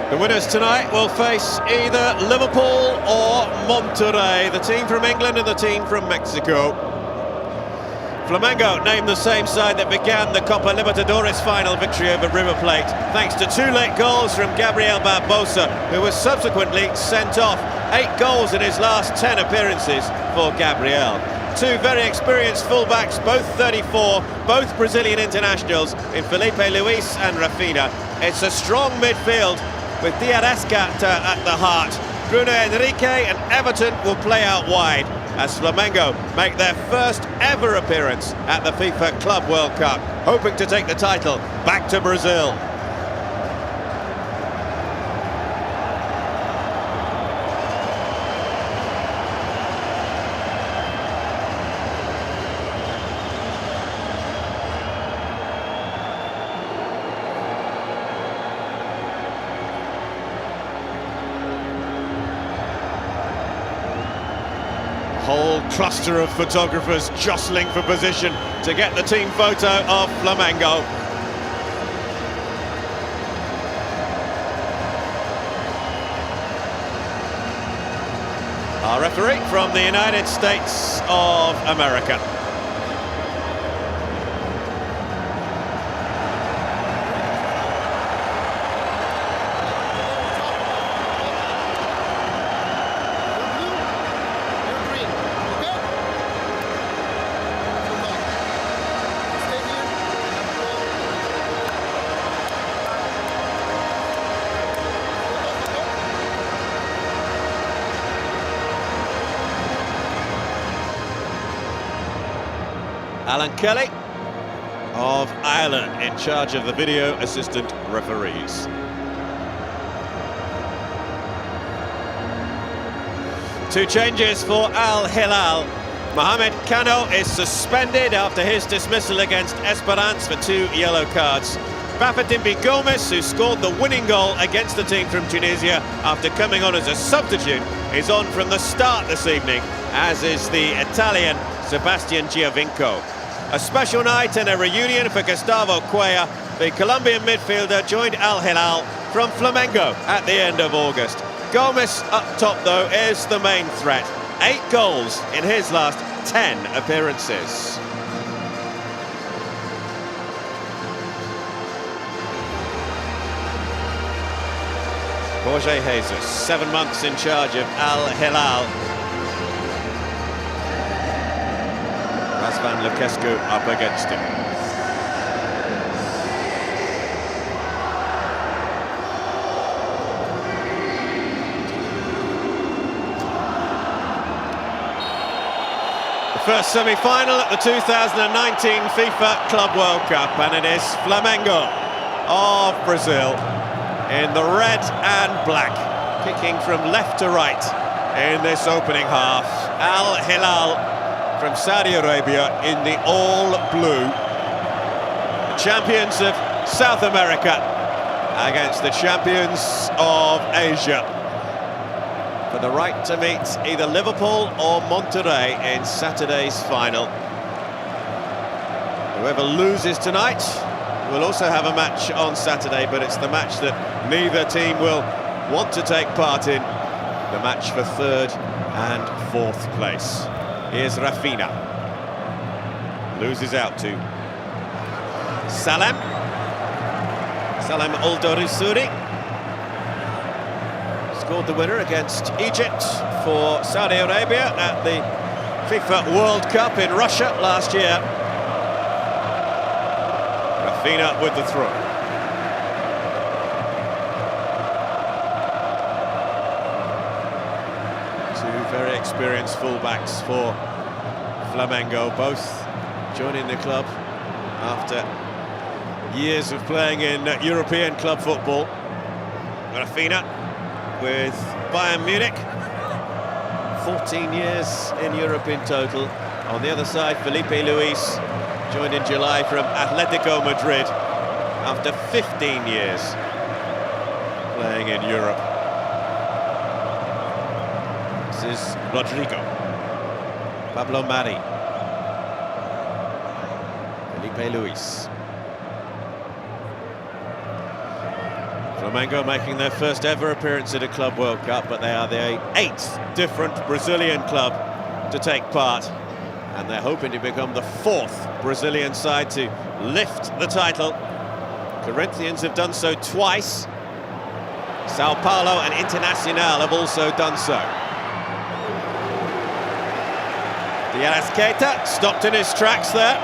The winners tonight will face either Liverpool or Monterrey, the team from England and the team from Mexico. Flamengo named the same side that began the Copa Libertadores final victory over River Plate, thanks to 2 late goals from Gabriel Barbosa, who was subsequently sent off. 8 goals in his last 10 appearances for Gabriel. 2 very experienced fullbacks, both 34, both Brazilian internationals, in Felipe Luis and Rafinha. It's a strong midfield with de Arrascaeta at the heart. Bruno, Henrique and Everton will play out wide as Flamengo make their first ever appearance at the FIFA Club World Cup, hoping to take the title back to Brazil. Whole cluster of photographers jostling for position to get the team photo of Flamengo. Our referee from the United States of America. Alan Kelly of Ireland in charge of the video assistant referees. Two changes for Al-Hilal. Mohamed Kano is suspended after his dismissal against Esperance for 2 yellow cards. Bafétimbi Gomes, who scored the winning goal against the team from Tunisia after coming on as a substitute, is on from the start this evening, as is the Italian Sebastian Giovinco. A special night and a reunion for Gustavo Cuellar. The Colombian midfielder joined Al-Hilal from Flamengo at the end of August. Gomes up top, though, is the main threat. 8 goals in his last 10 appearances. Jorge Jesus, 7 months in charge of Al-Hilal. Van Lucescu up against him. The first semi-final at the 2019 FIFA Club World Cup, and it is Flamengo of Brazil in the red and black, kicking from left to right in this opening half. Al-Hilal from Saudi Arabia in the all-blue. The champions of South America against the champions of Asia, for the right to meet either Liverpool or Monterrey in Saturday's final. Whoever loses tonight will also have a match on Saturday, but it's the match that neither team will want to take part in, the match for 3rd and 4th place. Here's Rafinha. Loses out to Salem. Salem Aldawsari scored the winner against Egypt for Saudi Arabia at the FIFA World Cup in Russia last year. Rafinha with the throw. Very experienced fullbacks for Flamengo, both joining the club after years of playing in European club football. Rafinha with Bayern Munich, 14 years in Europe in total. On the other side, Felipe Luis joined in July from Atletico Madrid after 15 years playing in Europe. This is Rodrigo, Pablo Mari, Felipe Luis. Flamengo making their first ever appearance at a Club World Cup, but they are the 8th different Brazilian club to take part. And they're hoping to become the 4th Brazilian side to lift the title. Corinthians have done so twice. Sao Paulo and Internacional have also done so. De Arrascaeta stopped in his tracks there.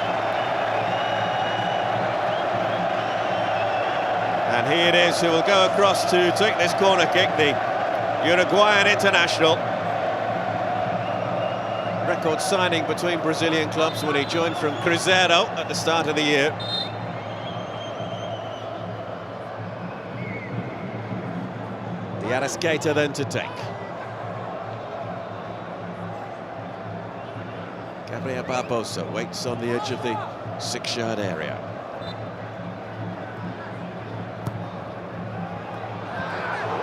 And here it is who will go across to take this corner kick, the Uruguayan international. Record signing between Brazilian clubs when he joined from Cruzeiro at the start of the year. De Arrascaeta then to take. Gabriel Barbosa waits on the edge of the 6-yard area.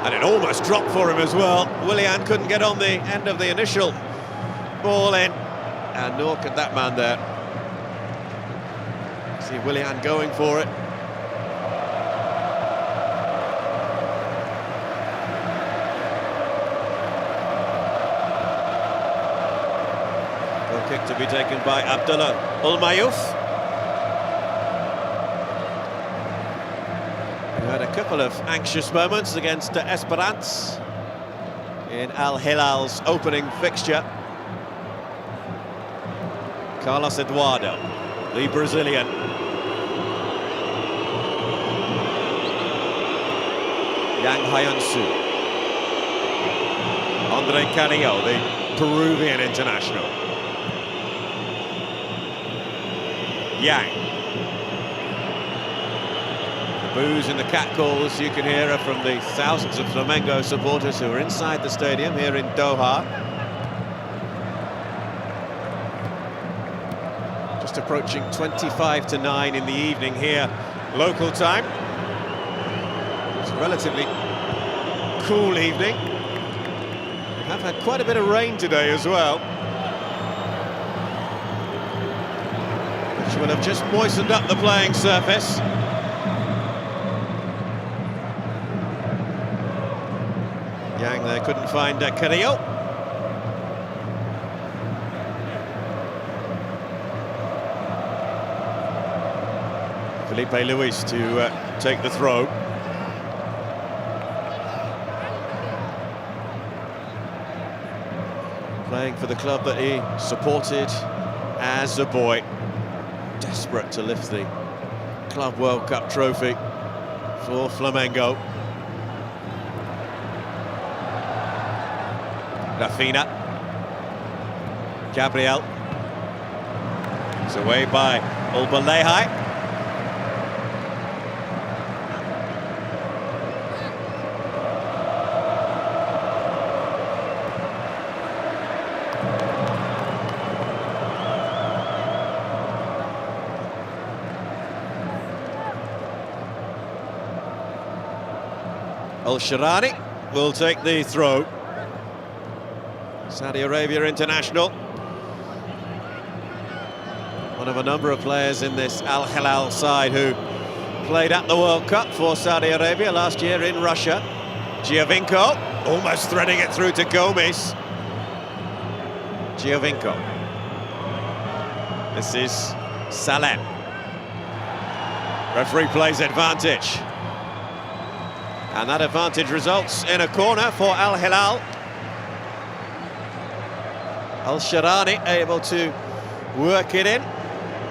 And it almost dropped for him as well. Willian couldn't get on the end of the initial ball in, and nor could that man there. See Willian going for it. Goal kick to be taken by Abdullah Ulmayouf. We had a couple of anxious moments against Esperance in Al-Hilal's opening fixture. Carlos Eduardo, the Brazilian. Yang Hyun-soo. Andre Carrillo, the Peruvian international. Yang. The boos and the catcalls you can hear are from the thousands of Flamengo supporters who are inside the stadium here in Doha. Just approaching 25 to 9 in the evening here, local time. It's a relatively cool evening. We have had quite a bit of rain today as well, which will have just moistened up the playing surface. Yang there couldn't find Carrillo. Felipe Luis to take the throw. Playing for the club that he supported as a boy. Desperate to lift the Club World Cup trophy for Flamengo. Rafina. Gabriel. It's away by Ulbalehai. Al-Sharani will take the throw. Saudi Arabia international. One of a number of players in this Al-Hilal side who played at the World Cup for Saudi Arabia last year in Russia. Giovinco, almost threading it through to Gomes. Giovinco. This is Salem. Referee plays advantage. And that advantage results in a corner for Al-Hilal. Al-Sharani able to work it in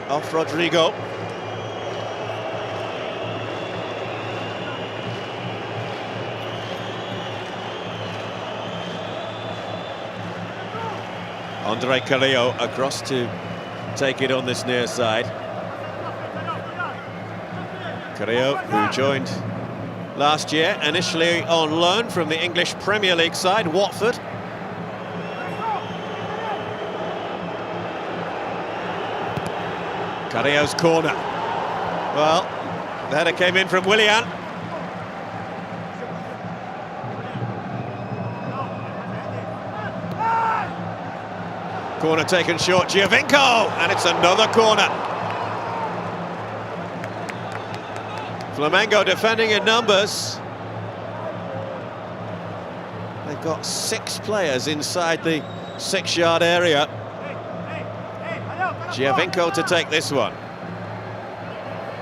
off Rodrigo. Andre Carrillo across to take it on this near side. Carrillo, who joined last year, initially on loan from the English Premier League side, Watford. Carrillo's corner. Well, the header came in from Willian. Corner taken short, Giovinco, and it's another corner. Flamengo defending in numbers, They've got 6 players inside the 6-yard area. Giovinco to take this one.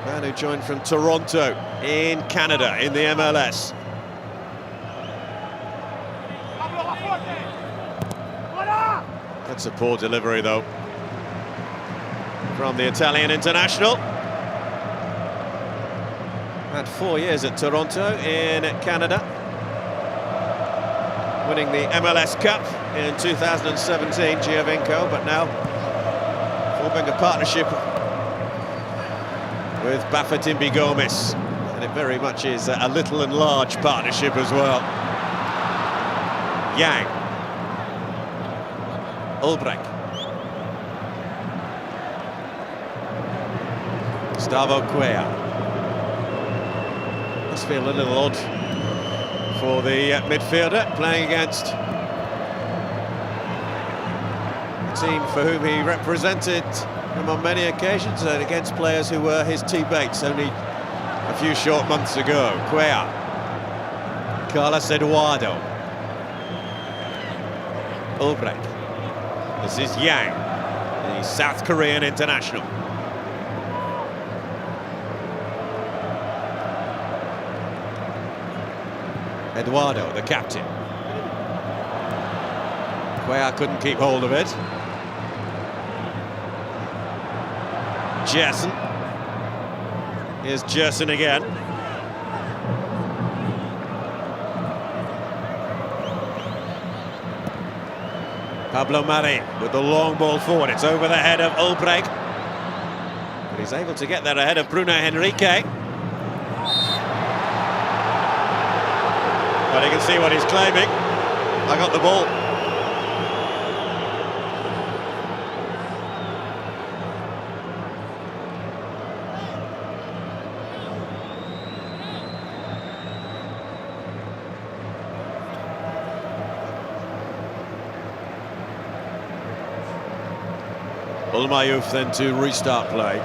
Man who joined from Toronto in Canada in the MLS. That's a poor delivery though from the Italian international. Had 4 years at Toronto in Canada, winning the MLS Cup in 2017, Giovinco, but now forming a partnership with Bafétimbi Gomis, and it very much is a little and large partnership as well. Yang, Ulbrich, Gustavo Cuellar. Must feel a little odd for the midfielder playing against a team for whom he represented him on many occasions, and against players who were his teammates only a few short months ago. Cuellar, Carlos Eduardo, Ulbrich. This is Yang, the South Korean international. Eduardo, the captain. Cuellar couldn't keep hold of it. Gerson. Here's Gerson again. Pablo Mari with the long ball forward. It's over the head of Ulbrich. But he's able to get there ahead of Bruno Henrique. Well, you can see what he's claiming. I got the ball. Ulmayuf then to restart play.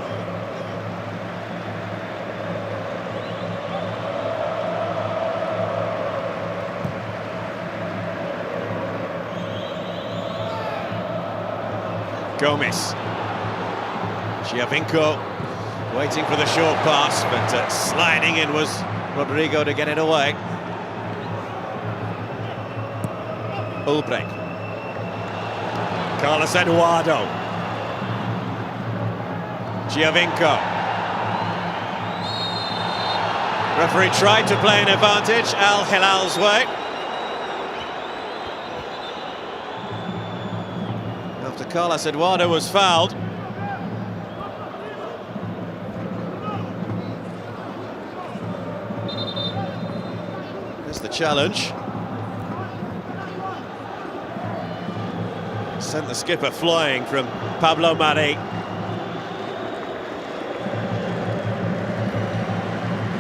Gomis. Giovinco waiting for the short pass, but sliding in was Rodrigo to get it away. Ulbrich. Carlos Eduardo. Giovinco. Referee tried to play an advantage Al-Hilal's way. After Carlos Eduardo was fouled. There's the challenge. Sent the skipper flying from Pablo Mari.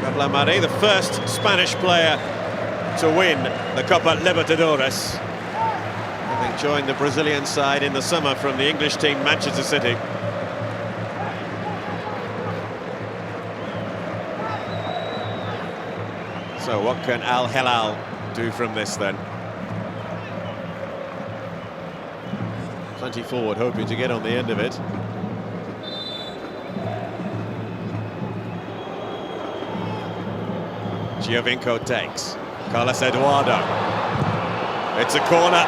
Pablo Mari, the first Spanish player to win the Copa Libertadores, having joined the Brazilian side in the summer from the English team Manchester City. So what can Al-Hilal do from this then? Plenty forward, hoping to get on the end of it. Giovinco takes. Carlos Eduardo. It's a corner.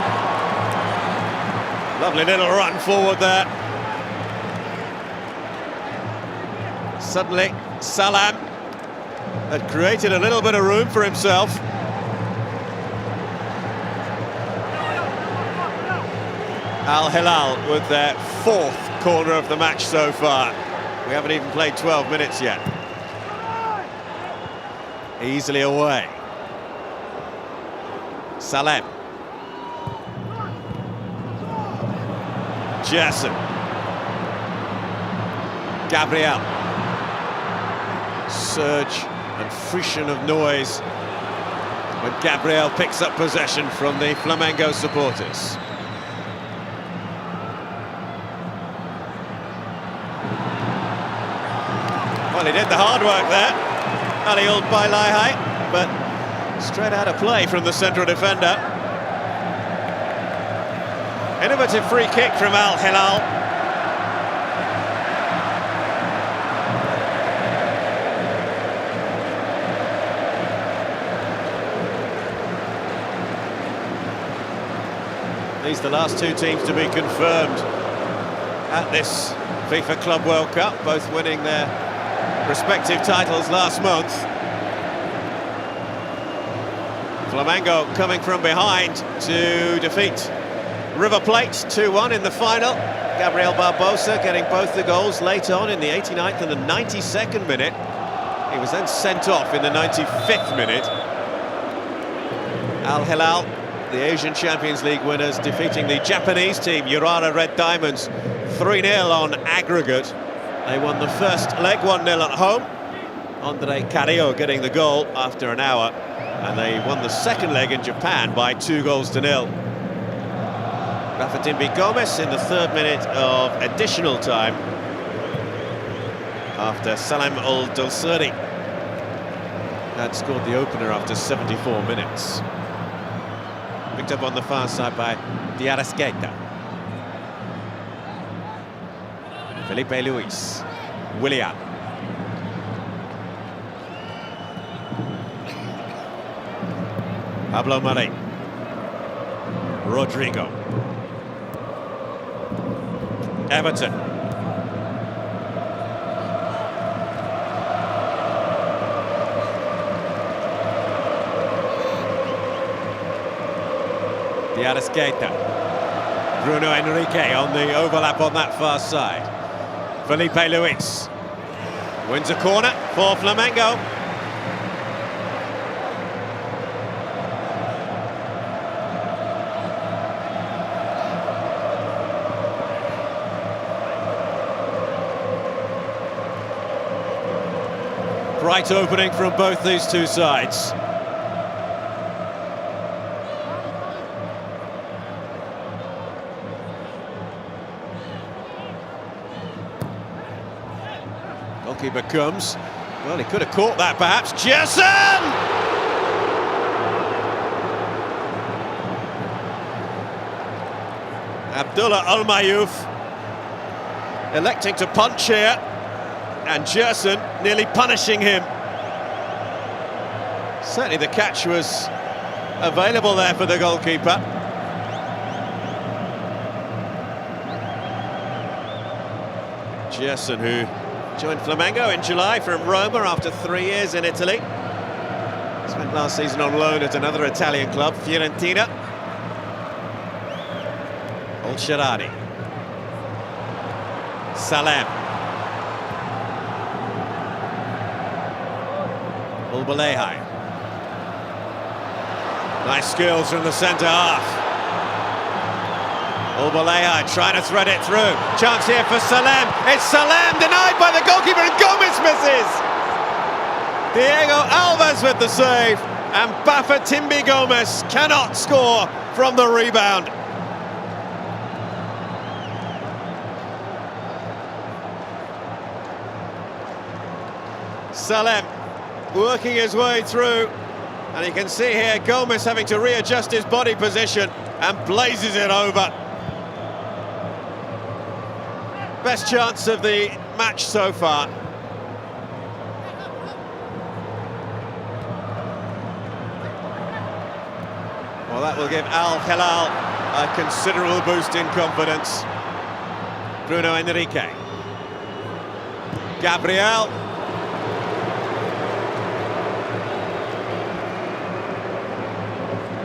Lovely little run forward there. Suddenly, Salem had created a little bit of room for himself. Al-Hilal with their 4th corner of the match so far. We haven't even played 12 minutes yet. Easily away. Salem. Gerson. Gabriel. Surge and frisson of noise when Gabriel picks up possession from the Flamengo supporters. Well, he did the hard work there. Ali Old by Laihai, but straight out of play from the central defender. Innovative free kick from Al-Hilal. These are the last two teams to be confirmed at this FIFA Club World Cup, both winning their respective titles last month. Flamengo coming from behind to defeat River Plate 2-1 in the final. Gabriel Barbosa getting both the goals late on in the 89th and the 92nd minute. He was then sent off in the 95th minute. Al-Hilal, the Asian Champions League winners, defeating the Japanese team, Urara Red Diamonds, 3-0 on aggregate. They won the first leg 1-0 at home. Andre Carrillo getting the goal after an hour. And they won the second leg in Japan by 2-0. Rafa Gomez in the 3rd minute of additional time after Salem Aldawsari had scored the opener after 74 minutes. Picked up on the far side by de Arrascaeta. Felipe Luis. Willian. Pablo Mari. Rodrigo. Everton. De Arrascaeta. Bruno Henrique on the overlap on that far side. Felipe Luis wins a corner for Flamengo. Bright opening from both these two sides. Goalkeeper comes. Well, he could have caught that perhaps. Giorgian! Abdullah Al-Mayouf electing to punch here. And Giorgian nearly punishing him. Certainly the catch was available there for the goalkeeper. Giorgian, who joined Flamengo in July from Roma after 3 years in Italy. Spent last season on loan at another Italian club, Fiorentina. Al-Sharari. Salem. Ulbalehai. Nice skills from the centre half. Ulbalehai trying to thread it through. Chance here for Salem. It's Salem denied by the goalkeeper and Gomez misses. Diego Alves with the save. And Bafa Gomez cannot score from the rebound. Salem working his way through, and you can see here Gomez having to readjust his body position and blazes it over. Best chance of the match so far. Well, that will give Al-Hilal a considerable boost in confidence. Bruno Henrique. Gabriel.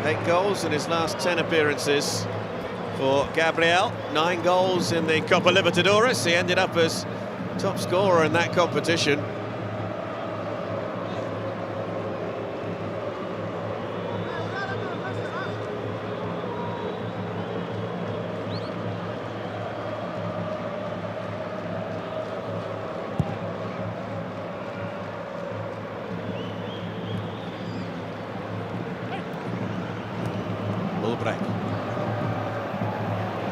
8 goals in his last 10 appearances for Gabriel. 9 goals in the Copa Libertadores. He ended up as top scorer in that competition. Break.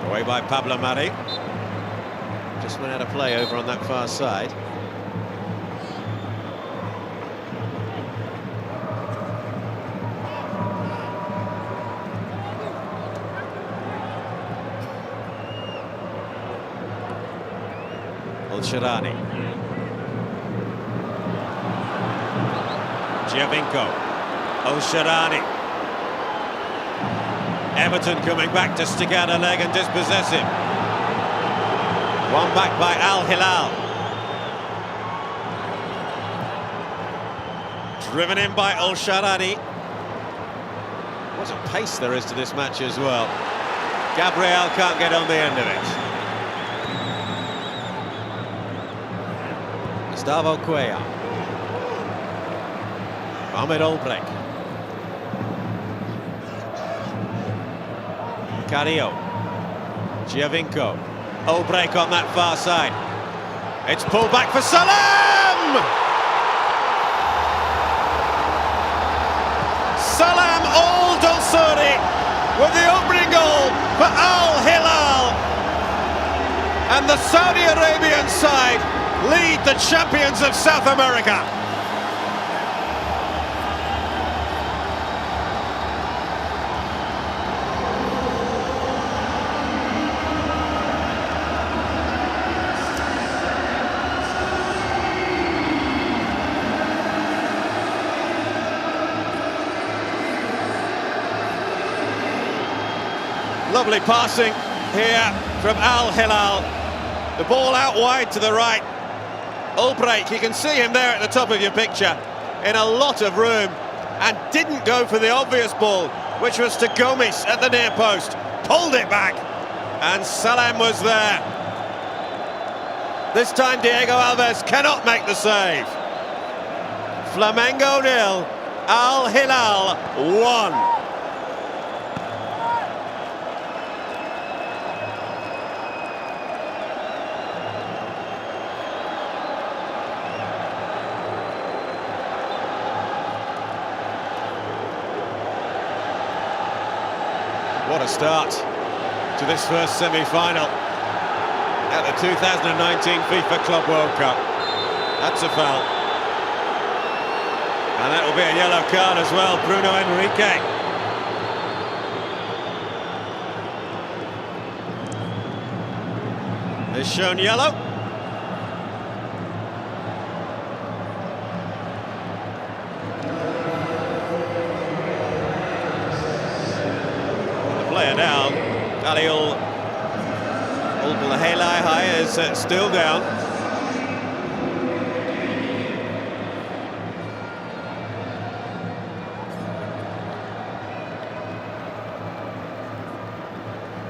Away by Pablo Mari. Just went out of play over on that far side. Al-Shirani. Giovinco. Al-Shirani. Everton coming back to stick out a leg and dispossess him. One back by Al-Hilal. Driven in by Al-Shirani. What a pace there is to this match as well. Gabriel can't get on the end of it. Gustavo Cuellar. Ahmed Olbrek. Carrillo. Giovinco. Olbrek on that far side. It's pulled back for Salem! Salem Aldawsari with the opening goal for Al-Hilal. And the Saudi Arabian side lead the champions of South America. Lovely passing here from Al-Hilal. The ball out wide to the right. Olbrek, you can see him there at the top of your picture, in a lot of room, and didn't go for the obvious ball, which was to Gomes at the near post. Pulled it back, and Salem was there. This time Diego Alves cannot make the save. Flamengo 0, Al-Hilal 1. What a start to this first semi-final at the 2019 FIFA Club World Cup. That's a foul. And that will be a yellow card as well, Bruno Henrique. Is shown yellow. Player down. Al-Hilal is still down.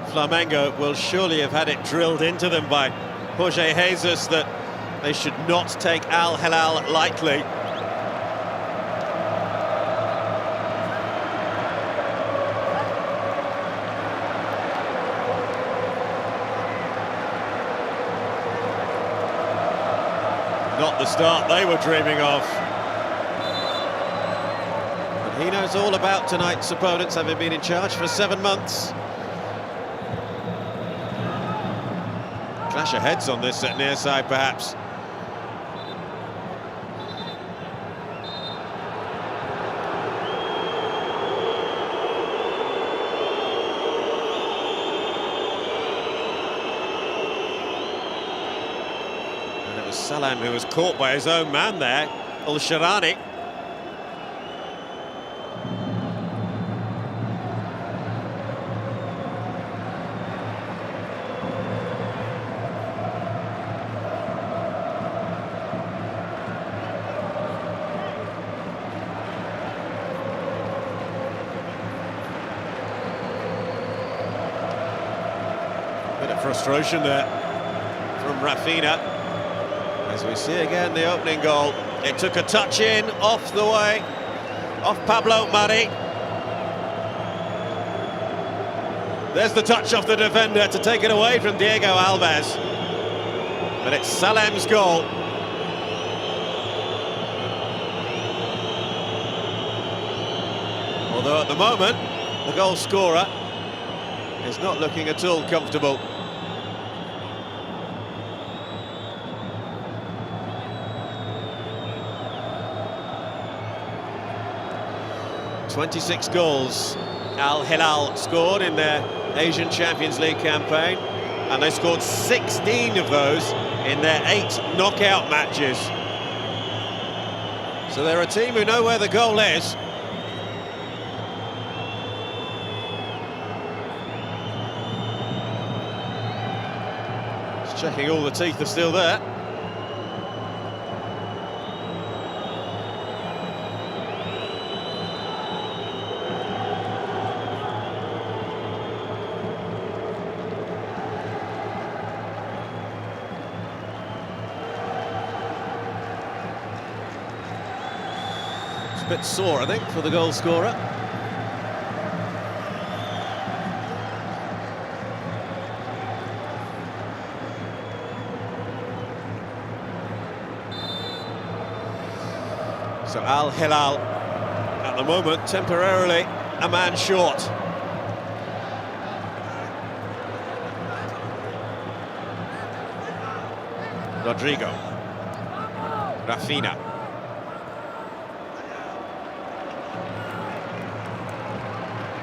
Flamengo will surely have had it drilled into them by Jorge Jesus that they should not take Al-Hilal lightly. Not the start they were dreaming of. And he knows all about tonight's opponents, having been in charge for 7 months. Clash of heads on this at near side, perhaps. Salem, who was caught by his own man there, Al-Shirani. Bit of frustration there from Rafinha. As we see again the opening goal, it took a touch in, off the way, off Pablo Mari. There's the touch off the defender to take it away from Diego Alves. But it's Salem's goal. Although at the moment, the goal scorer is not looking at all comfortable. 26 goals Al-Hilal scored in their Asian Champions League campaign. and they scored 16 of those in their 8 knockout matches. So they're a team who know where the goal is. Just checking all the teeth are still there. A bit sore, I think, for the goal scorer. So Al-Hilal, at the moment, temporarily a man short. Rodrigo. Rafinha.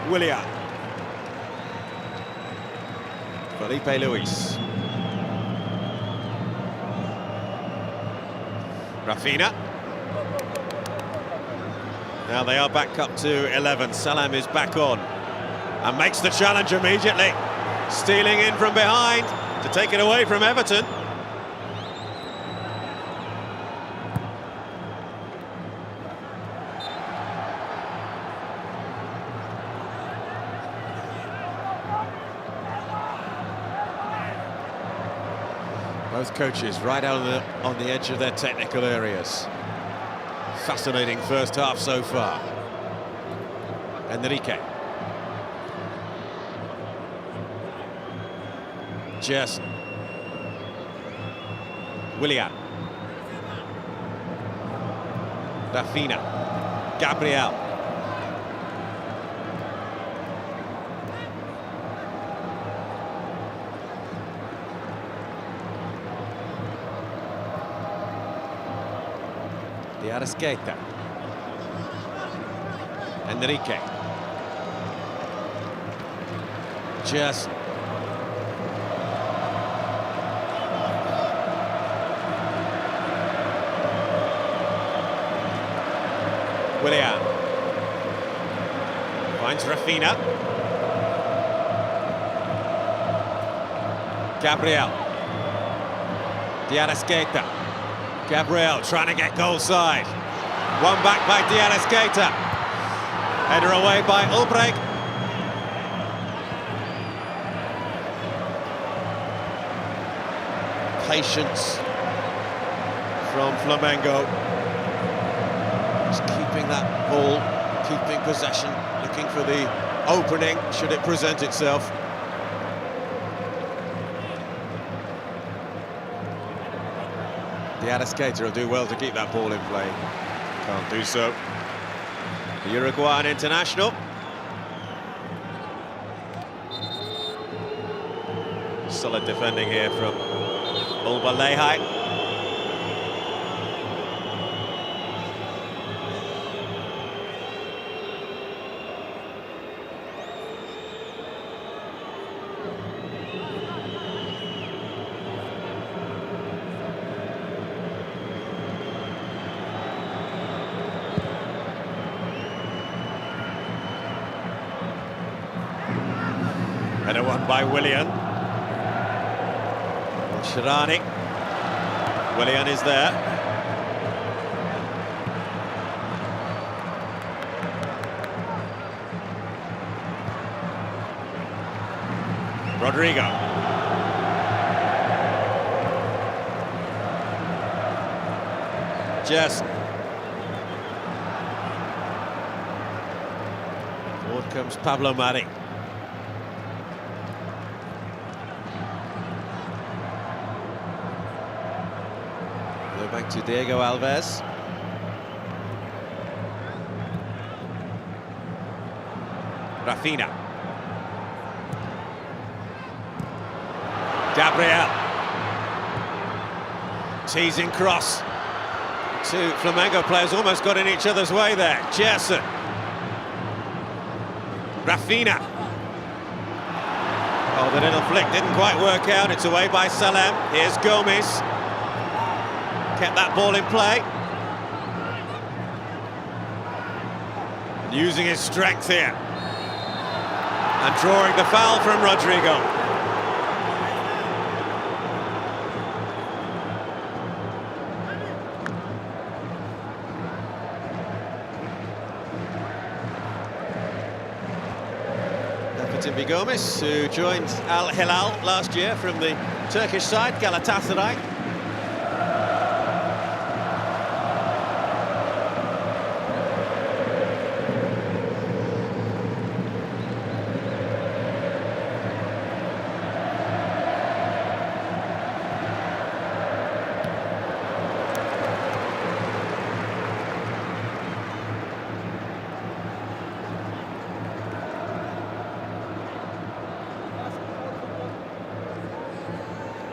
Willian. Felipe Luis. Rafinha. Now they are back up to 11. Salem is back on and makes the challenge immediately. Stealing in from behind to take it away from Everton. Both coaches right out on the edge of their technical areas. Fascinating first half so far. Henrique. Gerson. Willian. Rafinha. Gabriel. De Arrascaeta. Henrique. Gerson. Willian. Finds Rafinha. Gabriel. De Arrascaeta. Gabriel trying to get goal side. One back by De Arrascaeta. Header away by Ulbrich. Patience from Flamengo. Just keeping that ball, keeping possession, looking for the opening should it present itself. De Arrascaeta will do well to keep that ball in play. Can't do so. The Uruguayan international. Solid defending here from Aldawsari. Header won by Willian. Sharani. Willian is there. Rodrigo. Gerson. Forward comes Pablo Mari. Back to Diego Alves. Rafinha. Gabriel. Teasing cross. Two Flamengo players almost got in each other's way there. Gerson. Rafinha. Oh, the little flick didn't quite work out. It's away by Salem. Here's Gomez. Kept that ball in play. And using his strength here. And drawing the foul from Rodrigo. Gomez, who joined Al-Hilal last year from the Turkish side, Galatasaray.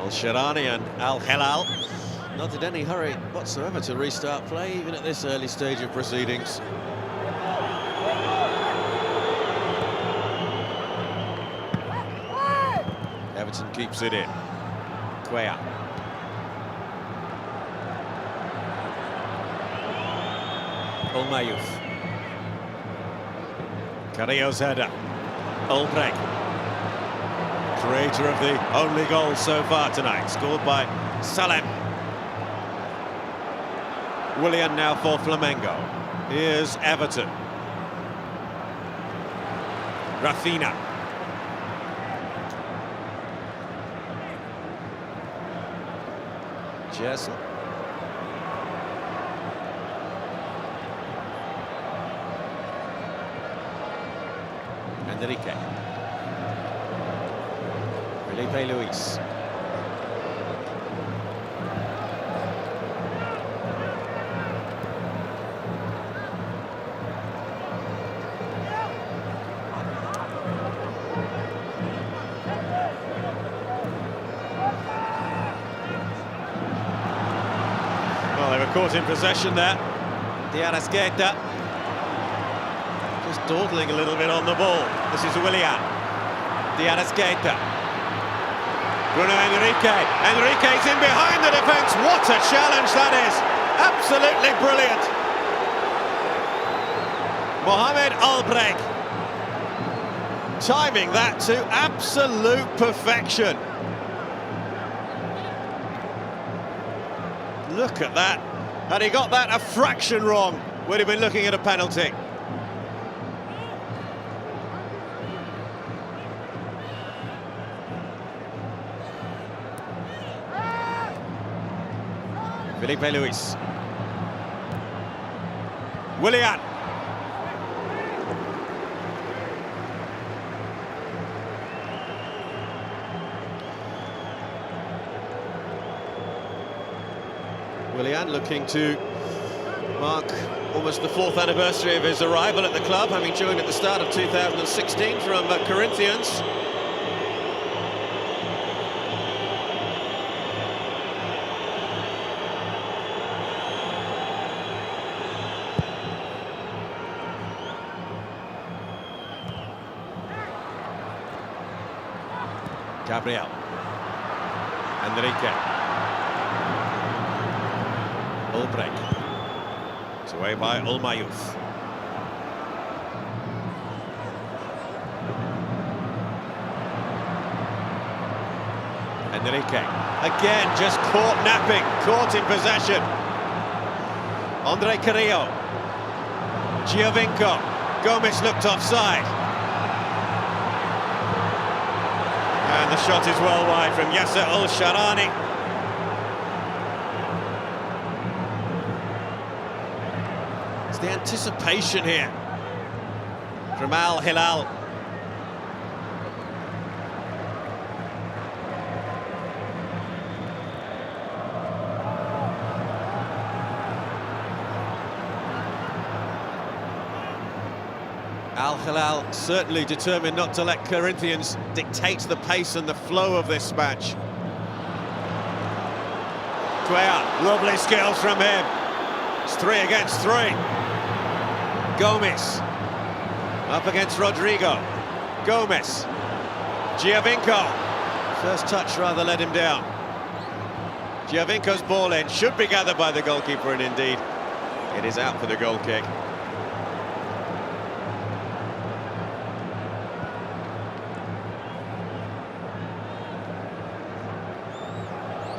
Al-Sharani and Al-Hilal not in any hurry whatsoever to restart play, even at this early stage of proceedings. Everton keeps it in. Quea. Olmayuf. Carrillo's header. Albrecht. Creator of the only goal so far tonight, scored by Salem. Willian now for Flamengo. Here's Everton. Rafinha. Jessel. Henrique. Felipe Luis. Well, they were caught in possession there. De Arrascaeta just dawdling a little bit on the ball. This is Willian. De Arrascaeta. Bruno Henrique. Henrique's in behind the defence. What a challenge that is. Absolutely brilliant. Mohamed Albrecht. Timing that to absolute perfection. Look at that. Had he got that a fraction wrong, would have been looking at a penalty. Felipe Luis. Willian. Willian looking to mark almost the 4th anniversary of his arrival at the club, having joined at the start of 2016 from Corinthians. Gabriel. Henrique. Albrecht. It's away by Olmayuf. Henrique. Again, just caught napping, caught in possession. Andre Carrillo. Giovinco. Gomez looked offside. And the shot is well wide from Yasser Al-Sharani. It's the anticipation here from Al-Hilal. Al-Hilal certainly determined not to let Corinthians dictate the pace and the flow of this match. Quea, lovely skills from him. It's 3 against 3. Gomez up against Rodrigo. Gomez. Giovinco. First touch rather let him down. Giovinco's ball in, should be gathered by the goalkeeper, and indeed it is out for the goal kick.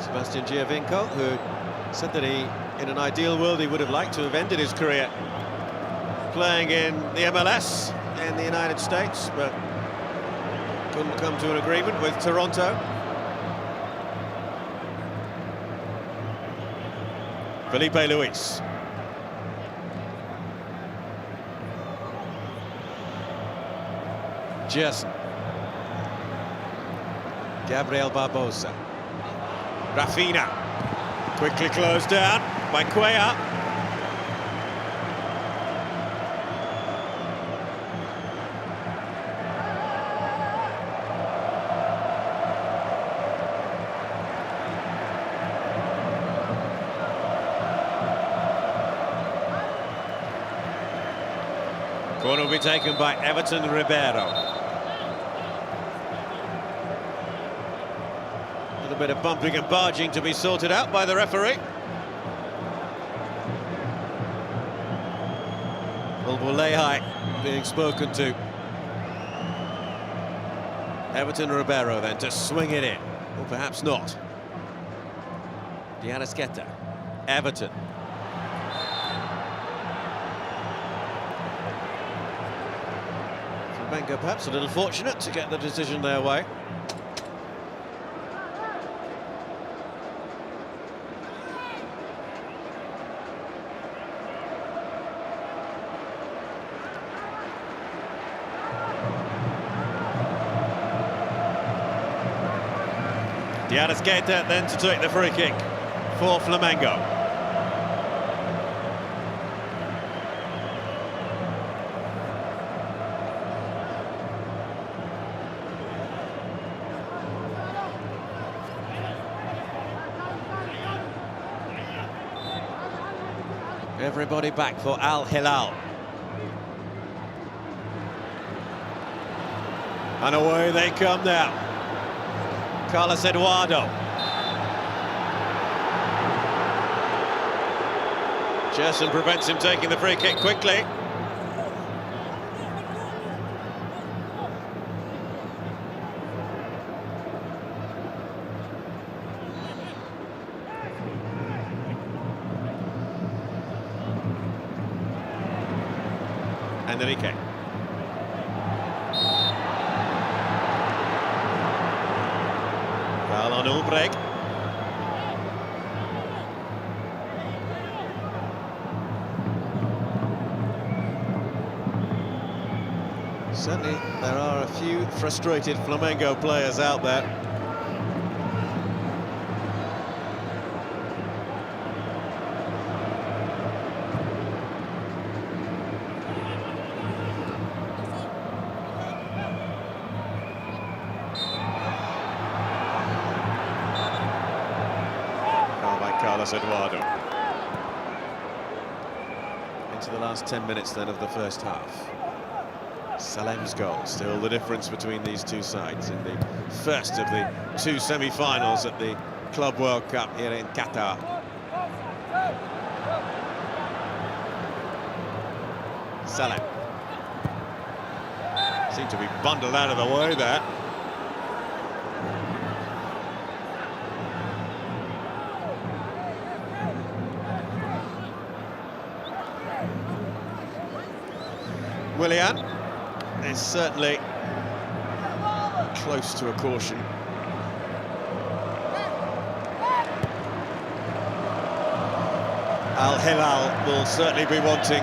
Sebastian Giovinco, who said that in an ideal world, he would have liked to have ended his career playing in the MLS in the United States, but couldn't come to an agreement with Toronto. Felipe Luis. Gerson. Gabriel Barbosa. Rafinha. Quickly closed down by Cuellar. Corner will be taken by Everton Ribeiro. A little bit of bumping and barging to be sorted out by the referee. Ulbulehai being spoken to. Everton Ribeiro then to swing it in, or perhaps not. De Arrascaeta, Everton. Flamengo perhaps a little fortunate to get the decision their way. De Arrascaeta then to take the free kick for Flamengo. Everybody back for Al-Hilal. And away they come now. Carlos Eduardo. Gerson prevents him taking the free kick quickly. Henrique. Foul on Ulbrecht. Certainly there are a few frustrated Flamengo players out there. Carlos Eduardo. Into the last 10 minutes then of the first half. Salem's goal, still the difference between these two sides in the first of the two semi-finals at the Club World Cup here in Qatar. Salem. Seemed to be bundled out of the way there. Willian is certainly close to a caution. Al-Hilal will certainly be wanting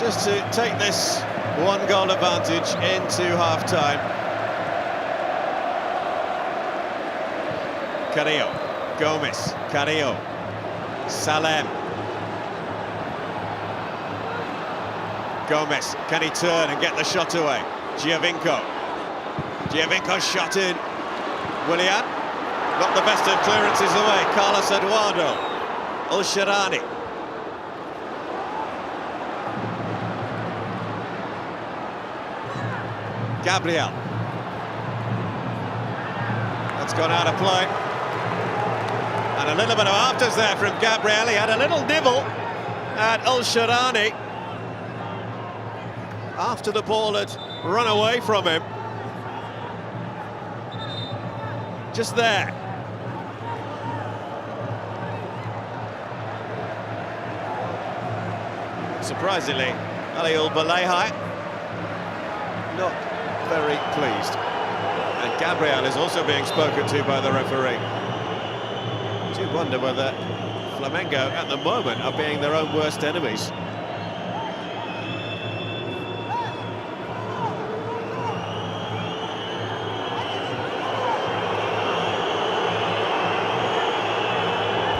just to take this one-goal advantage into half-time. Carrillo, Gomez, Carrillo, Salem. Gomez, can he turn and get the shot away? Giovinco. Giovinco's shot in. Willian, not the best of clearances away. Carlos Eduardo. Al-Sharani. Gabriel. That's gone out of play. And a little bit of afters there from Gabriel. He had a little nibble at Al-Shirani after the ball had run away from him. Just there. Surprisingly, Al-Hilal not very pleased. And Gabriel is also being spoken to by the referee. I do wonder whether Flamengo at the moment are being their own worst enemies.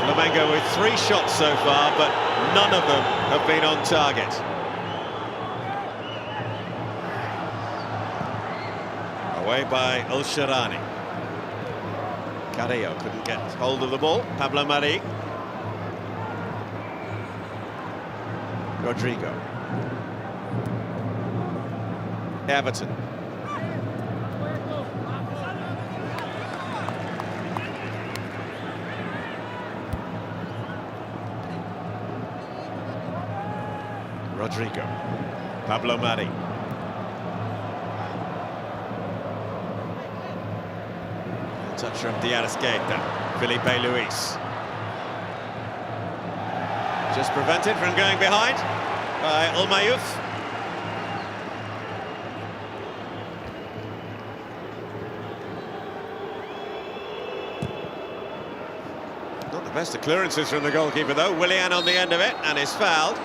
Flamengo with 3 shots so far, but none of them have been on target. Away by Al-Shirani. Carrillo couldn't get hold of the ball. Pablo Mari. Rodrigo. Everton. Rodrigo. Pablo Mari. Touch from de Arrascaeta. Felipe Luis. Just prevented from going behind by Al-Mayouf. Not the best of clearances from the goalkeeper though. Willian on the end of it and is fouled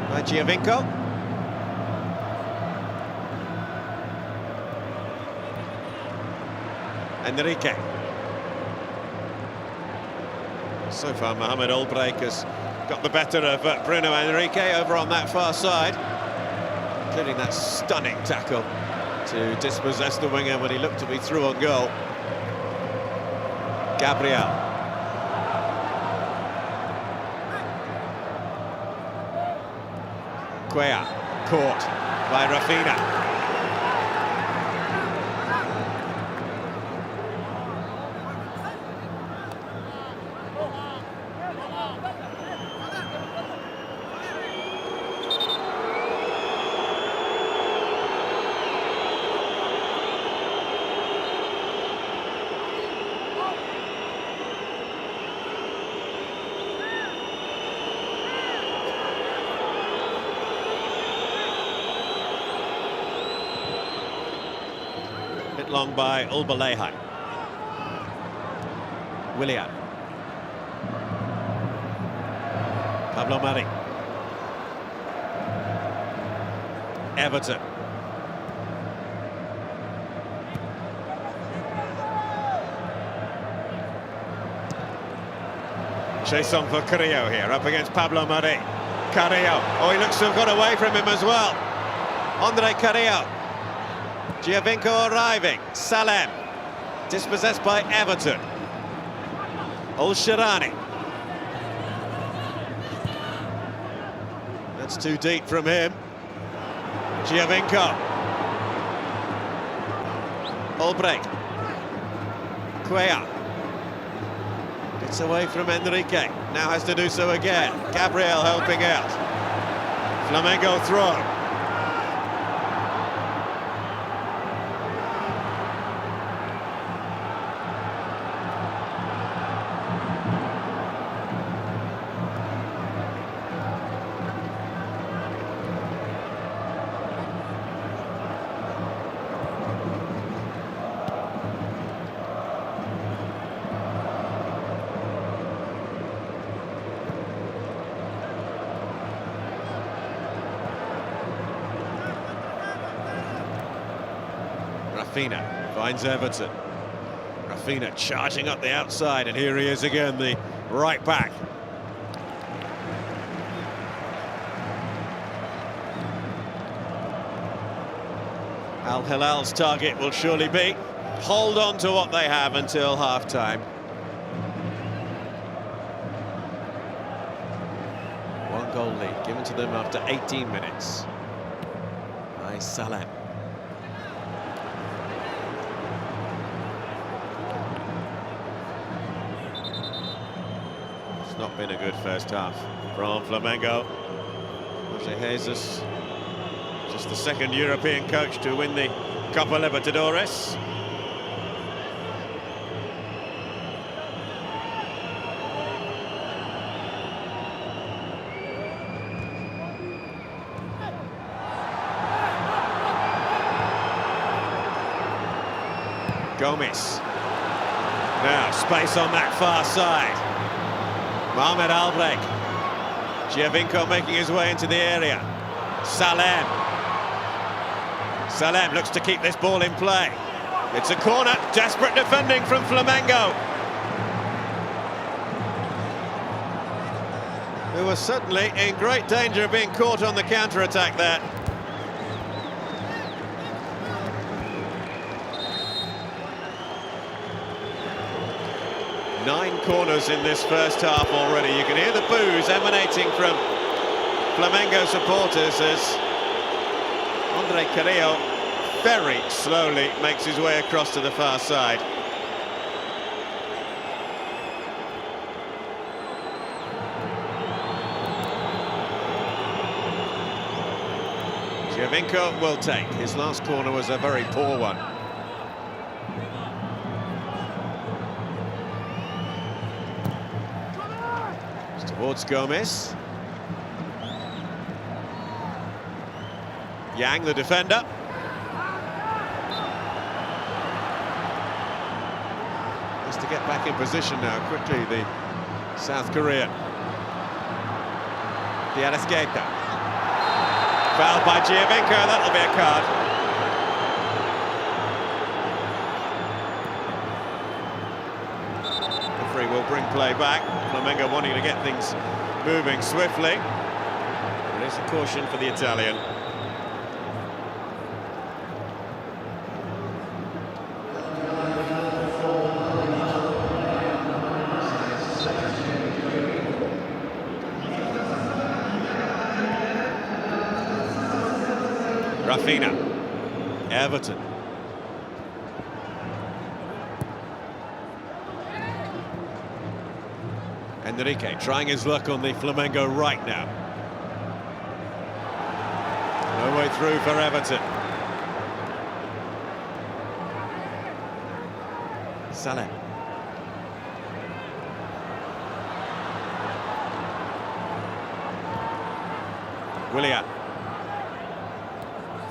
by Giovinco. Henrique. So far, Mohamed Olbrich has got the better of Bruno Henrique over on that far side, including that stunning tackle to dispossess the winger when he looked to be through on goal. Gabriel. Cuellar, caught by Rafinha. Long by Al-Hilal. Willian. Pablo Mari. Everton. Chase on for Carrillo here, up against Pablo Mari. Carrillo. Oh, he looks to have got away from him as well. Andre Carrillo. Giovinco arriving. Salem. Dispossessed by Everton. Al-Shirani. That's too deep from him. Giovinco. Olbrich. Cuellar. Gets away from Henrique. Now has to do so again. Gabriel helping out. Flamengo throw. Rafinha finds Everton. Rafinha charging up the outside, and here he is again, the right back. Al-Hilal's target will surely be hold on to what they have until half-time. One goal lead given to them after 18 minutes by Salem. It's not been a good first half from Flamengo. Jose Jesus, just the second European coach to win the Copa Libertadores. Gomes. Now, space on that far side. Mohamed Albrecht. Giovinco making his way into the area. Salem. Salem looks to keep this ball in play. It's a corner. Desperate defending from Flamengo, who was certainly in great danger of being caught on the counter-attack there. Nine corners in this first half already. You can hear the boos emanating from Flamengo supporters as Andre Carrillo very slowly makes his way across to the far side. Giovinco will take. His last corner was a very poor one. Towards Gomes. Yang, the defender. Has to get back in position now quickly, the South Korean. De Arrascaeta. Fouled by Giovinco, that'll be a card. Referee will bring play back. Flamengo wanting to get things moving swiftly. It is a caution for the Italian. Rafinha, Everton. Henrique trying his luck on the Flamengo right now. No way through for Everton. Salem. Willian.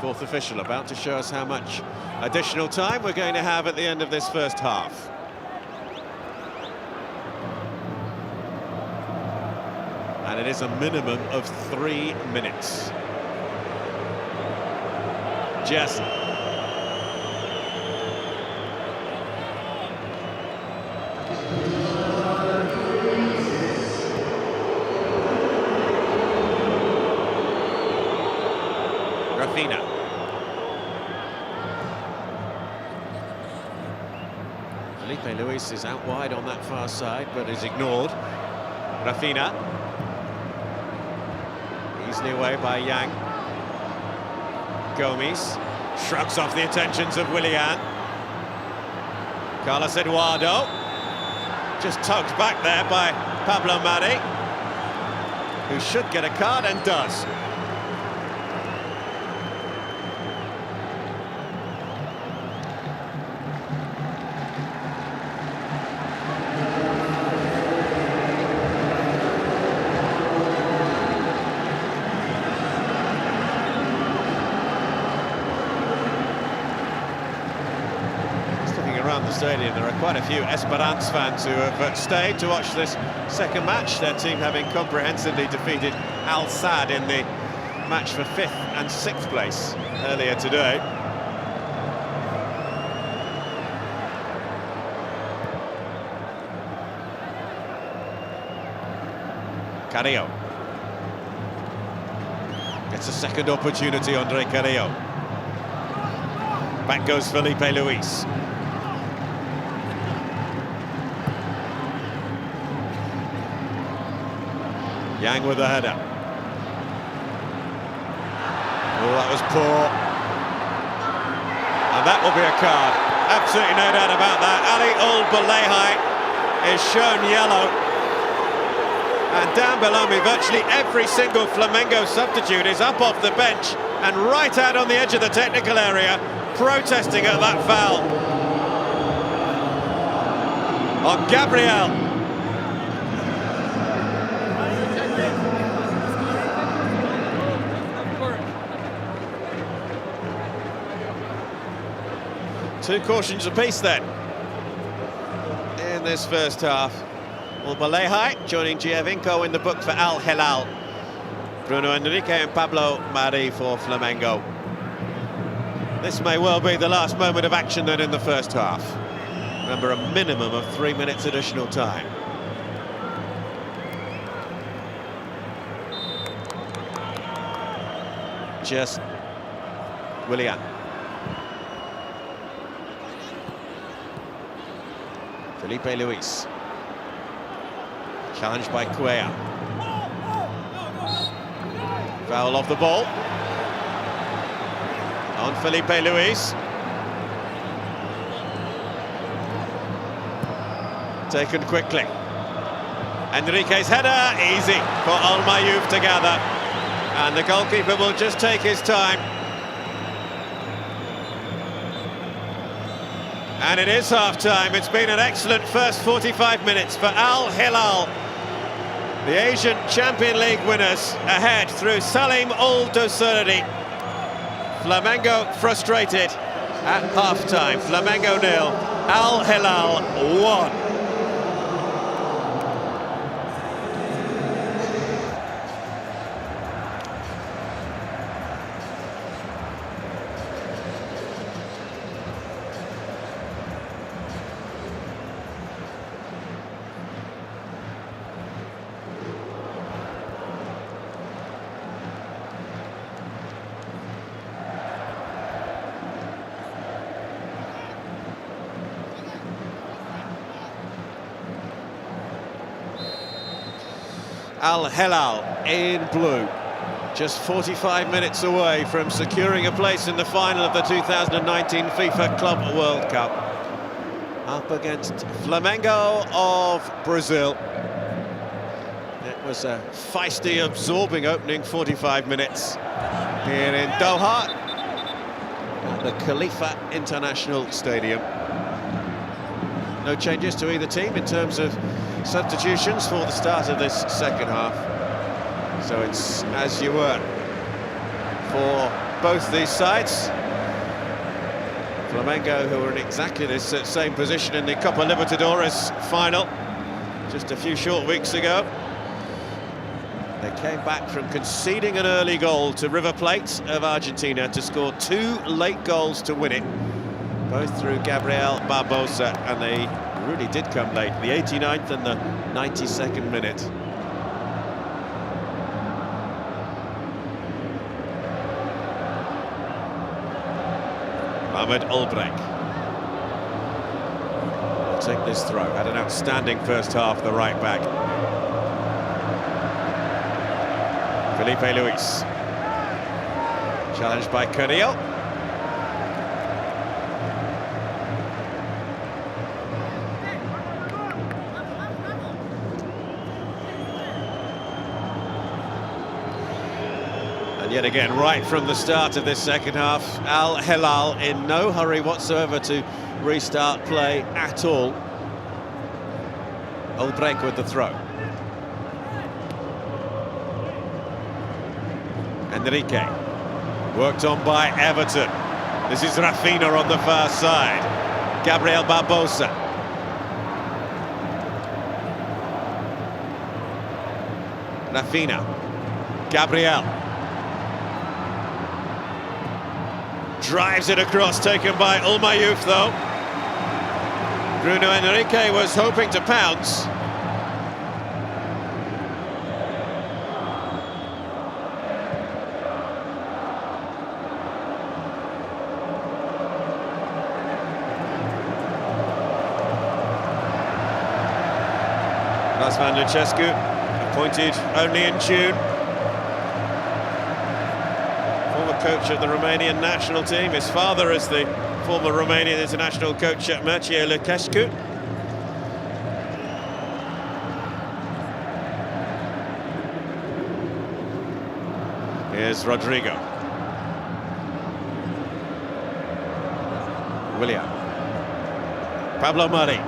Fourth official about to show us how much additional time we're going to have at the end of this first half. And it is a minimum of 3 minutes. Jesse. Rafinha. Felipe Luis is out wide on that far side, but is ignored. Rafinha. Easily away by Yang. Gomes shrugs off the attentions of Willian. Carlos Eduardo. Just tugged back there by Pablo Mari, who should get a card and does. The stadium, there are quite a few Esperance fans who have stayed to watch this second match, their team having comprehensively defeated Al-Sadd in the match for 5th and 6th place earlier today. Carrillo gets a second opportunity, Andre Carrillo. Back goes Felipe Luis. Yang with the header. Oh, that was poor. And that will be a card. Absolutely no doubt about that. Ali Al-Hilal is shown yellow. And down below me, virtually every single Flamengo substitute is up off the bench and right out on the edge of the technical area, protesting at that foul on Gabriel. Two cautions apiece then in this first half. Ulbalehai joining Giovinco in the book for Al-Hilal. Bruno, Henrique and Pablo Mari for Flamengo. This may well be the last moment of action then in the first half. Remember, a minimum of 3 minutes additional time. Just Willian. Felipe Luis. Challenged by Cuellar. Foul off the ball. On Felipe Luis. Taken quickly. Henrique's header, easy for Al-Mayouf to gather. And the goalkeeper will just take his time. And it is half-time. It's been an excellent first 45 minutes for Al-Hilal. The Asian Champion League winners ahead through Salem Aldawsari. Flamengo frustrated at half-time. Flamengo 0, Al-Hilal 1. Al-Hilal in blue, just 45 minutes away from securing a place in the final of the 2019 FIFA Club World Cup. Up against Flamengo of Brazil. It was a feisty, absorbing opening 45 minutes here in Doha, at the Khalifa International Stadium. No changes to either team in terms of substitutions for the start of this second half. So it's as you were for both these sides. Flamengo, who were in exactly this same position in the Copa Libertadores final just a few short weeks ago. They came back from conceding an early goal to River Plate of Argentina to score 2 late goals to win it, both through Gabriel Barbosa, and they really did come late, the 89th and the 92nd minute. Ahmed Olbrek will take this throw. Had an outstanding first half, the right back. Felipe Luis. Challenged by Carrillo. And yet again, right from the start of this second half, Al-Hilal in no hurry whatsoever to restart play at all. Olbrek with the throw. Henrique, worked on by Everton. This is Rafinha on the far side. Gabriel Barbosa. Rafinha. Gabriel. Drives it across, taken by Al-Mayouf though. Bruno Henrique was hoping to pounce. Van Lucescu, appointed only in June. Former coach of the Romanian national team. His father is the former Romanian international coach at Mircea Lucescu. Here's Rodrigo. William. Pablo Mari.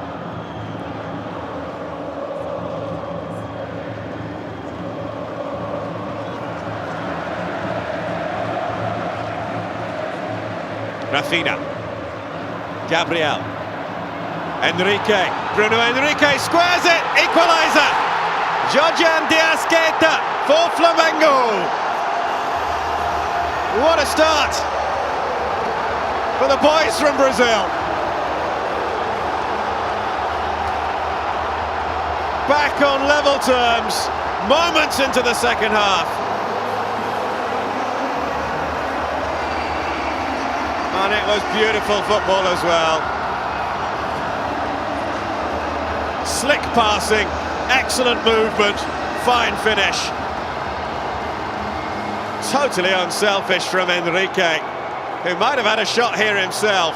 Rafinha. Gabriel. Henrique. Bruno Henrique squares it. Equalizer. Giorgian de Arrascaeta for Flamengo. What a start for the boys from Brazil. Back on level terms, moments into the second half. And it was beautiful football as well. Slick passing, excellent movement, fine finish. Totally unselfish from Henrique, who might have had a shot here himself,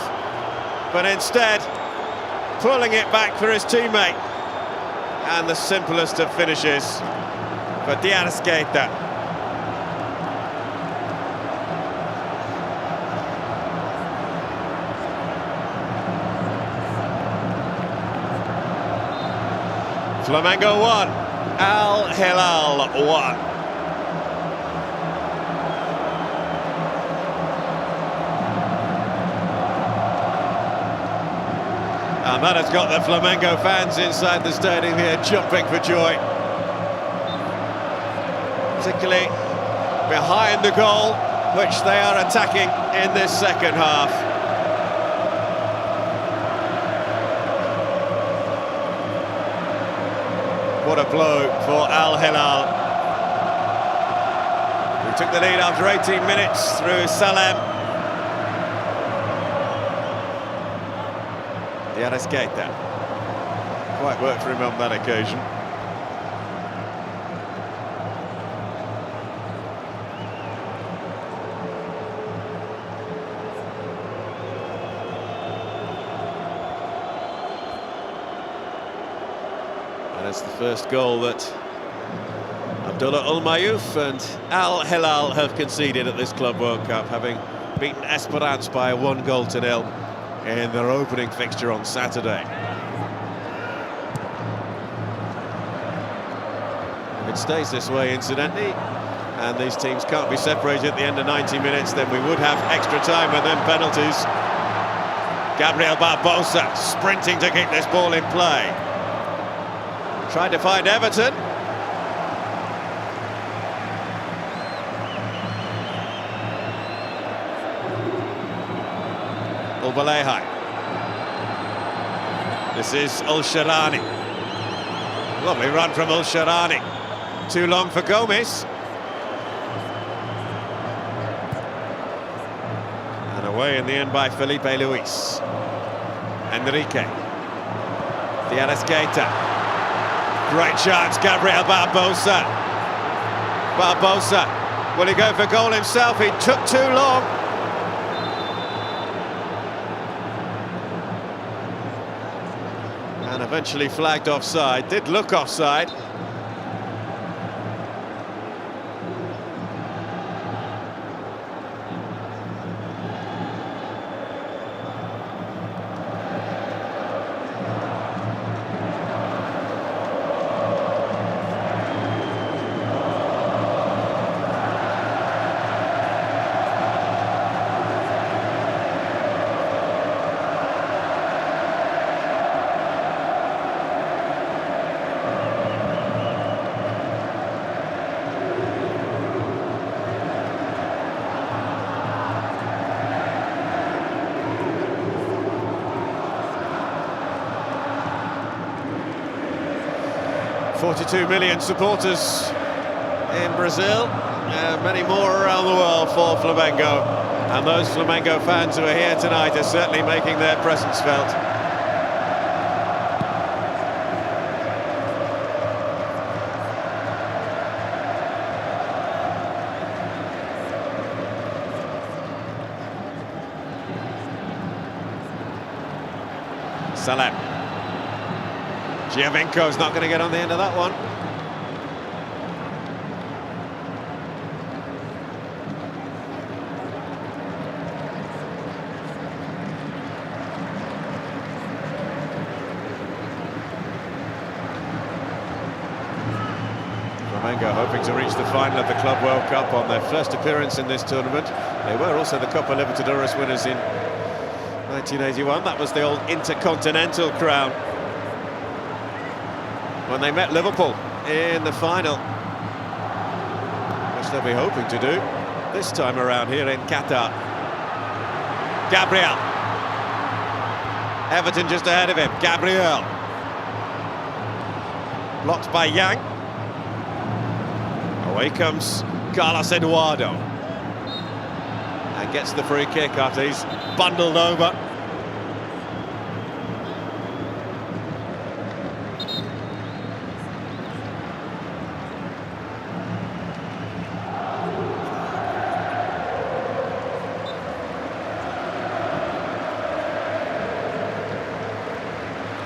but instead pulling it back for his teammate. And the simplest of finishes for de Arrascaeta. Flamengo 1, Al-Hilal 1. And that has got the Flamengo fans inside the stadium here jumping for joy. Particularly behind the goal, which they are attacking in this second half. What a blow for Al-Hilal, who took the lead after 18 minutes through Salem. De Arrascaeta. Quite worked for him on that occasion. And it's the first goal that Abdullah Al-Mayouf and Al-Hilal have conceded at this Club World Cup, having beaten Esperance by 1-0 in their opening fixture on Saturday. If it stays this way, incidentally, and these teams can't be separated at the end of 90 minutes, then we would have extra time and then penalties. Gabriel Barbosa sprinting to keep this ball in play. Trying to find Everton. Al-Hilal. This is Al-Sharani. Lovely run from Al-Sharani. Too long for Gomez. And away in the end by Felipe Luis. Henrique. De Arrascaeta. Great chance, Gabriel Barbosa. Barbosa. Will he go for goal himself? He took too long. And eventually flagged offside. Did look offside. $42 million supporters in Brazil, many more around the world for Flamengo, and those Flamengo fans who are here tonight are certainly making their presence felt. Salem. Giovinco's not going to get on the end of that one. Flamengo hoping to reach the final of the Club World Cup on their first appearance in this tournament. They were also the Copa Libertadores winners in 1981. That was the old Intercontinental crown when they met Liverpool in the final, which they'll be hoping to do this time around here in Qatar. Gabriel. Everton just ahead of him. Gabriel. Blocked by Yang. Away comes Carlos Eduardo. And gets the free kick after he's bundled over.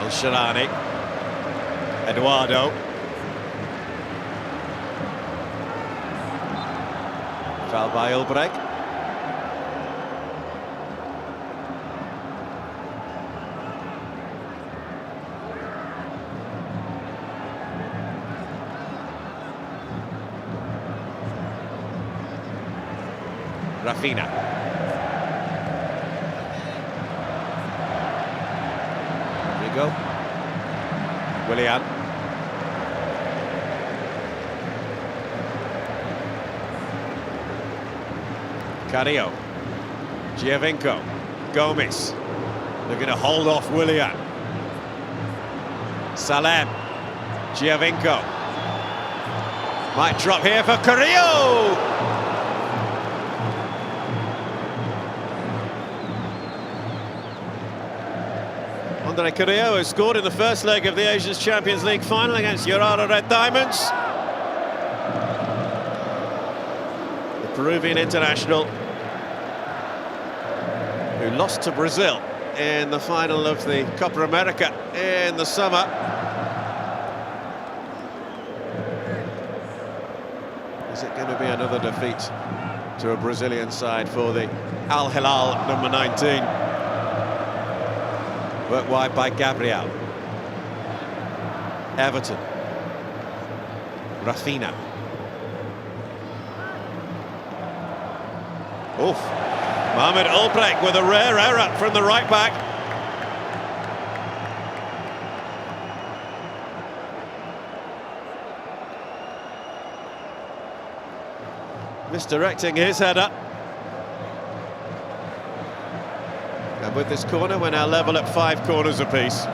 Al-Sharani. Eduardo. Foul by Ulbrich. Rafinha. Rodrigo. Willian. Carrillo. Giovinco. Gomez. They're going to hold off Willian. Salem. Giovinco. Might drop here for Carrillo. Andre Carrillo has scored in the first leg of the Asian Champions League final against Urara Red Diamonds. The Peruvian international who lost to Brazil in the final of the Copa America in the summer. Is it going to be another defeat to a Brazilian side for the Al-Hilal number 19? Worked wide by Gabriel. Everton. Rafinha. Oof. Mohamed Ulbrich with a rare error from the right back. Misdirecting his header. And with this corner, we're now level at 5 corners apiece.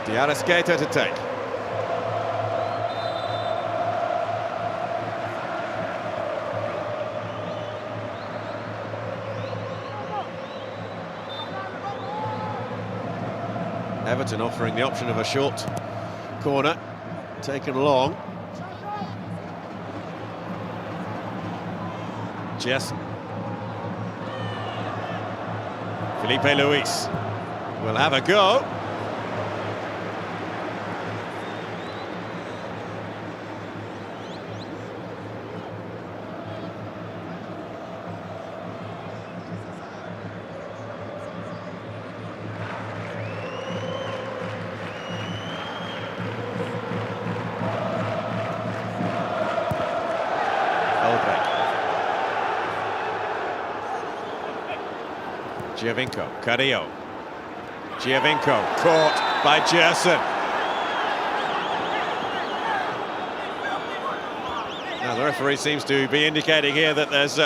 De Arrascaeta to take. Everton offering the option of a short corner, taken long. Jess. Felipe Luis will have a go. Giovinco, Carrillo. Giovinco caught by Gerson. Now the referee seems to be indicating here that there's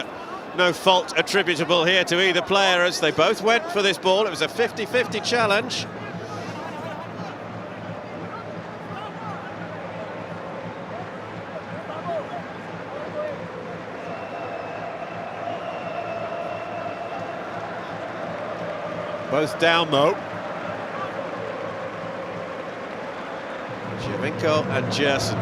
no fault attributable here to either player, as they both went for this ball. It was a 50-50 challenge. Both down though. Giovinco and Gerson.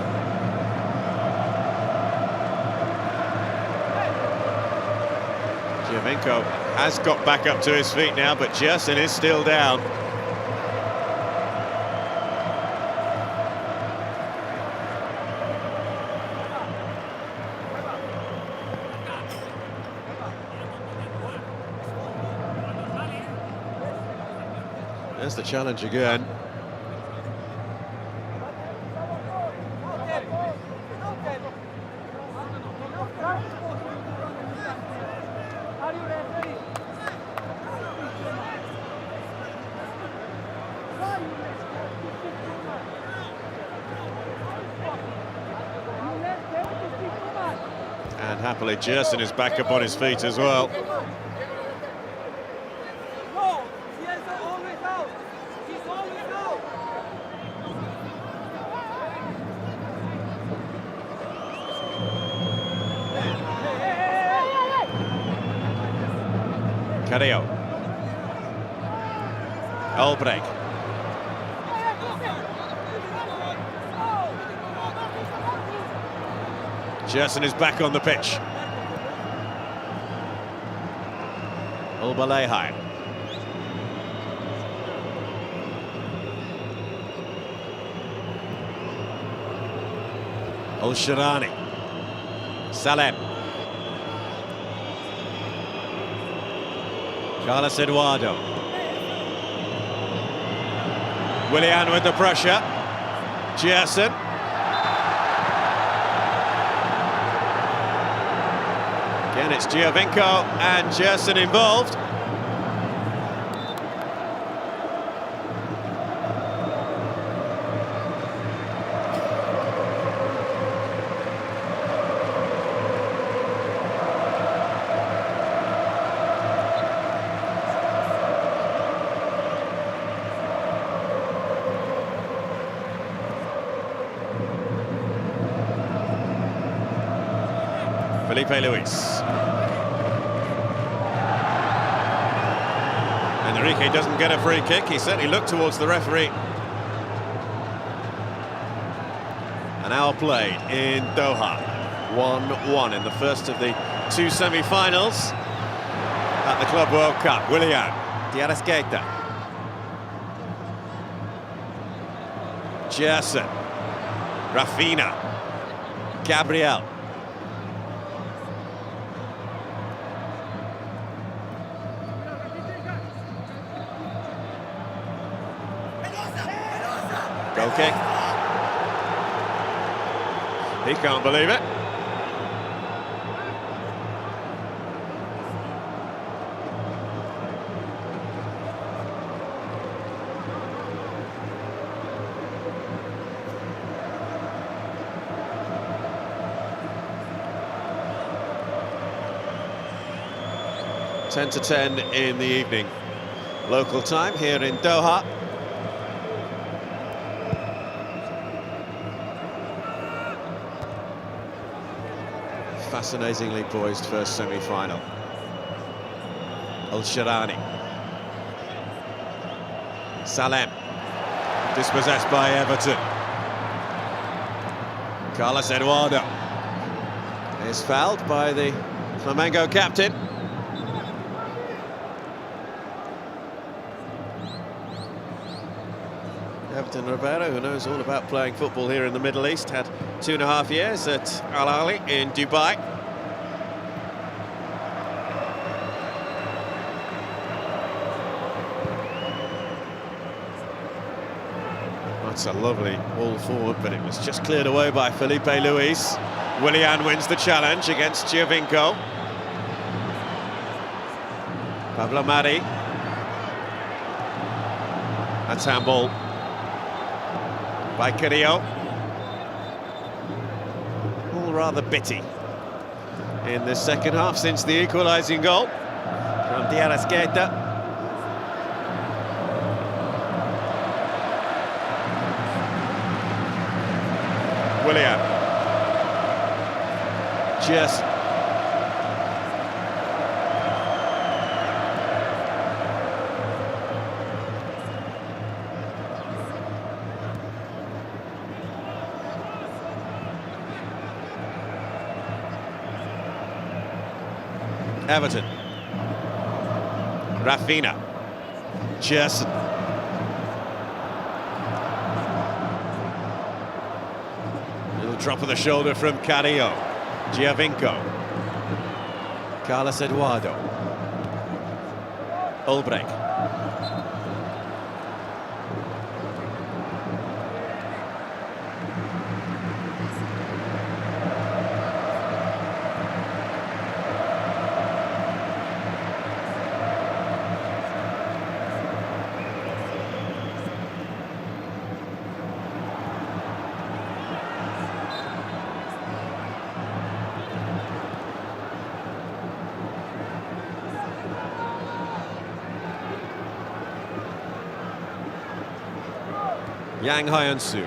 Giovinco has got back up to his feet now, but Gerson is still down. There's the challenge again. And happily, Giorgian is back up on his feet as well. Carrillo. Albrecht. Giorgian is back on the pitch. Al-Hilal. Al-Shirani. Salem. Carlos Eduardo. Willian with the pressure. Giorgian. Again, it's Giovinco and Giorgian involved. Felipe Luis. Henrique doesn't get a free kick. He certainly looked towards the referee. An hour played in Doha. 1-1 in the first of the two semi-finals at the Club World Cup. Giorgian de Arrascaeta. Giorgian. Rafinha. Gabriel. Goal kick. He can't believe it. Ten to 10 in the evening. Local time here in Doha. Fascinatingly poised first semi-final. Al-Shirani. Salem. Dispossessed by Everton. Carlos Eduardo is fouled by the Flamengo captain. Everton Ribeiro, who knows all about playing football here in the Middle East, had 2.5 years at Al-Hilal in Dubai. That's a lovely ball forward, but it was just cleared away by Felipe Luis. Willian wins the challenge against Giovinco. Pablo Mari. That's handball by Carrillo. All rather bitty in the second half since the equalising goal from de Arrascaeta. Willian. Just Everton. Rafinha. Giorgian. Little drop of the shoulder from Carrillo. Giovinco. Carlos Eduardo. Albrecht. Yang Hyun-soo.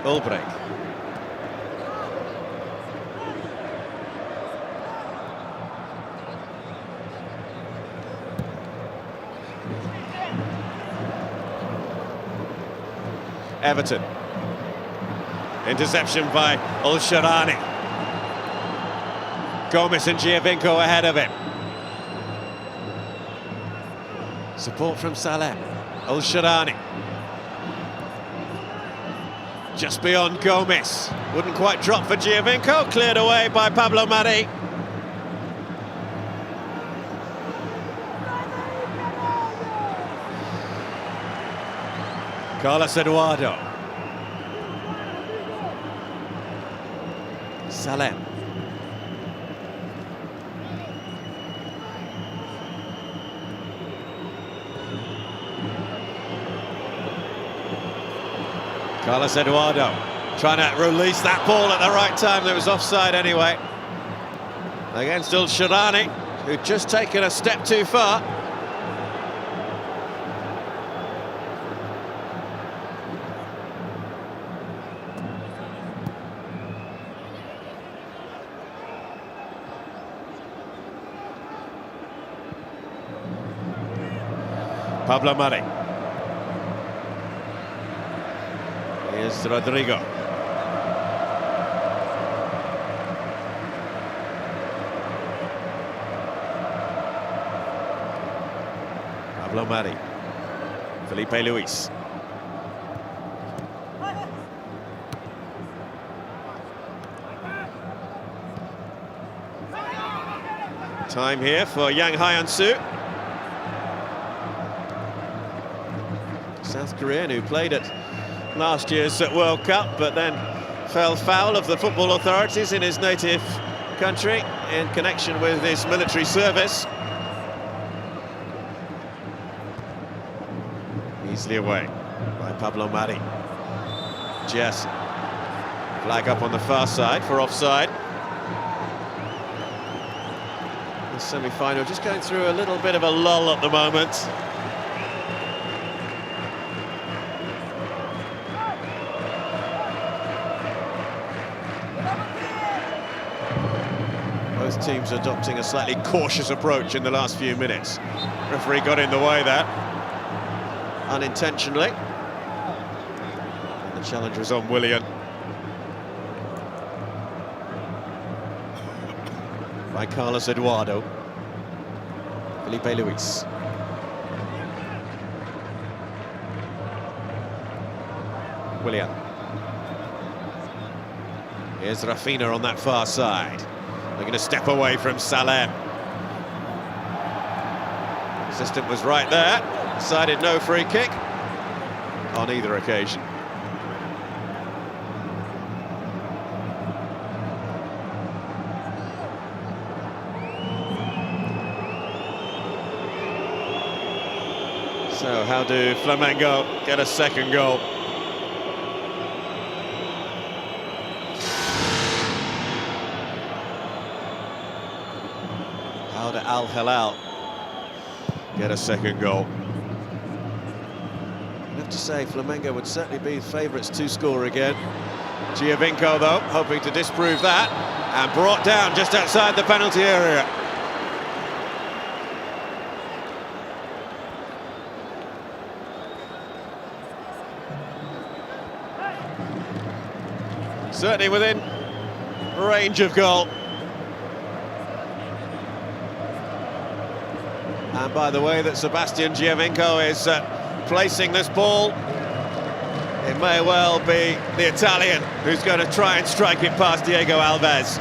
Ulbrich. Everton. Interception by Al-Sharani. Gomez and Giovinco ahead of him. Support from Salem. Al-Sharani. Just beyond Gomez. Wouldn't quite drop for Giovinco. Cleared away by Pablo Mari. Carlos Eduardo. Salem. Carlos Eduardo trying to release that ball at the right time. That was offside anyway. Against Al-Sharani, who'd just taken a step too far. Pablo Mari. Here's Rodrigo. Pablo Mari. Felipe Luis. Time here for Yang Hyun-soo. South Korean, who played at last year's World Cup, but then fell foul of the football authorities in his native country in connection with his military service. Easily away by Pablo Mari. Jess. Flag up on the far side for offside. The semi-final just going through a little bit of a lull at the moment. Both teams adopting a slightly cautious approach in the last few minutes. Referee got in the way there, unintentionally. And the challenge was on Willian. By Carlos Eduardo. Felipe Luis. Willian. Here's Rafinha on that far side. They're going to step away from Salem. The assistant was right there. Decided no free kick on either occasion. So how do Flamengo get a second goal? How do Al-Hilal get a second goal? I have to say, Flamengo would certainly be favourites to score again. Giovinco, though, hoping to disprove that, and brought down just outside the penalty area. Certainly within range of goal. And by the way that Sebastian Giovinco is placing this ball, it may well be the Italian who's going to try and strike it past Diego Alves.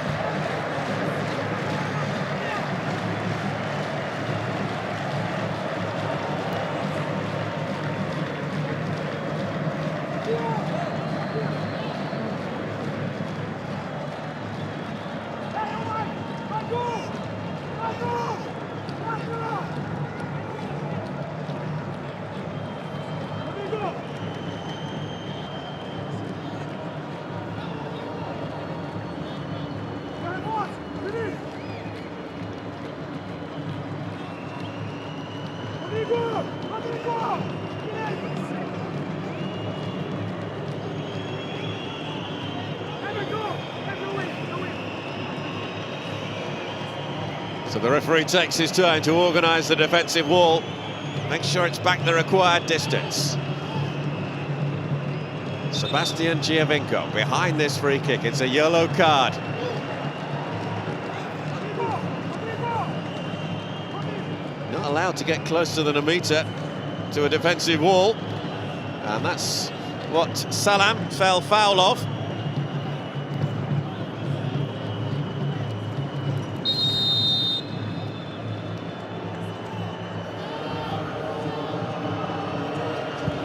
So the referee takes his time to organise the defensive wall. Make sure it's back the required distance. Sebastian Giovinco behind this free kick. It's a yellow card. Not allowed to get closer than a metre to a defensive wall. And that's what Salem fell foul of.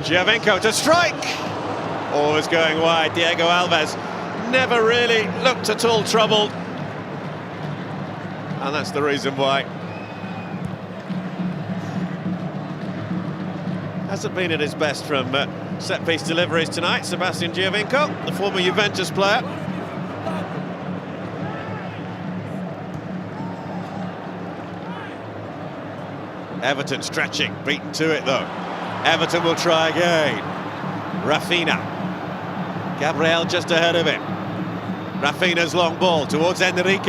Giovinco to strike! Always going wide. Diego Alves never really looked at all troubled. And that's the reason why. Hasn't been at his best from set-piece deliveries tonight, Sebastian Giovinco, the former Juventus player. Everton stretching, beaten to it though. Everton will try again. Rafinha. Gabriel just ahead of him. Rafinha's long ball towards Henrique.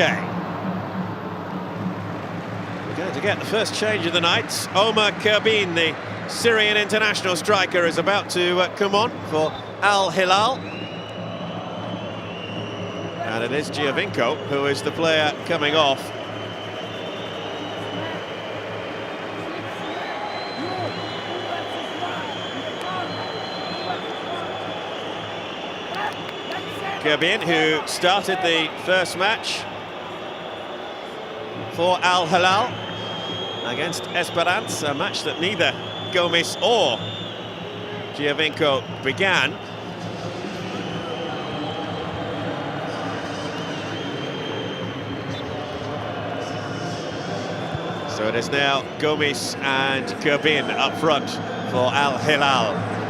We're going to get the first change of the night. Omar Kerbin, the Syrian international striker, is about to come on for Al-Hilal. And it is Giovinco who is the player coming off. Kerbin, who started the first match for Al-Hilal against Esperance, a match that neither Gomes or Giovinco began. So it is now Gomes and Kerbin up front for Al-Hilal.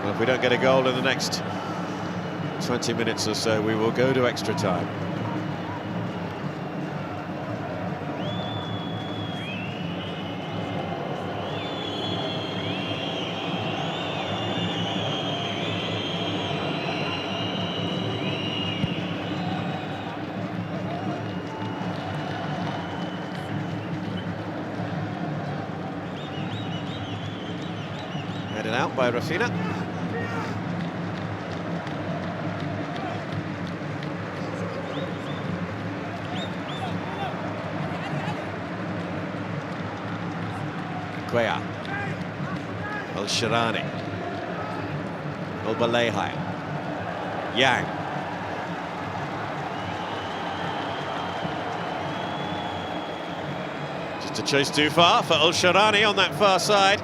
Well, if we don't get a goal in the next 20 minutes or so, we will go to extra time. Headed out by Rafinha. Quea, Al-Sharani, Al-Balehai, Yang. Just a chase too far for Al-Sharani on that far side.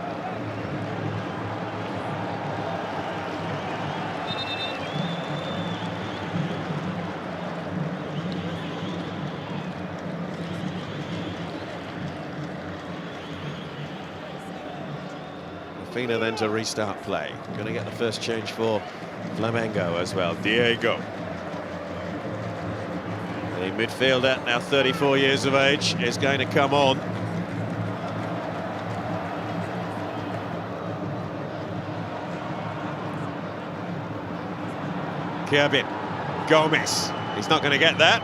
Rafinha then to restart play. Going to get the first change for Flamengo as well. Diego. The midfielder, now 34 years of age, is going to come on. Kerbin. Gomes. He's not going to get that.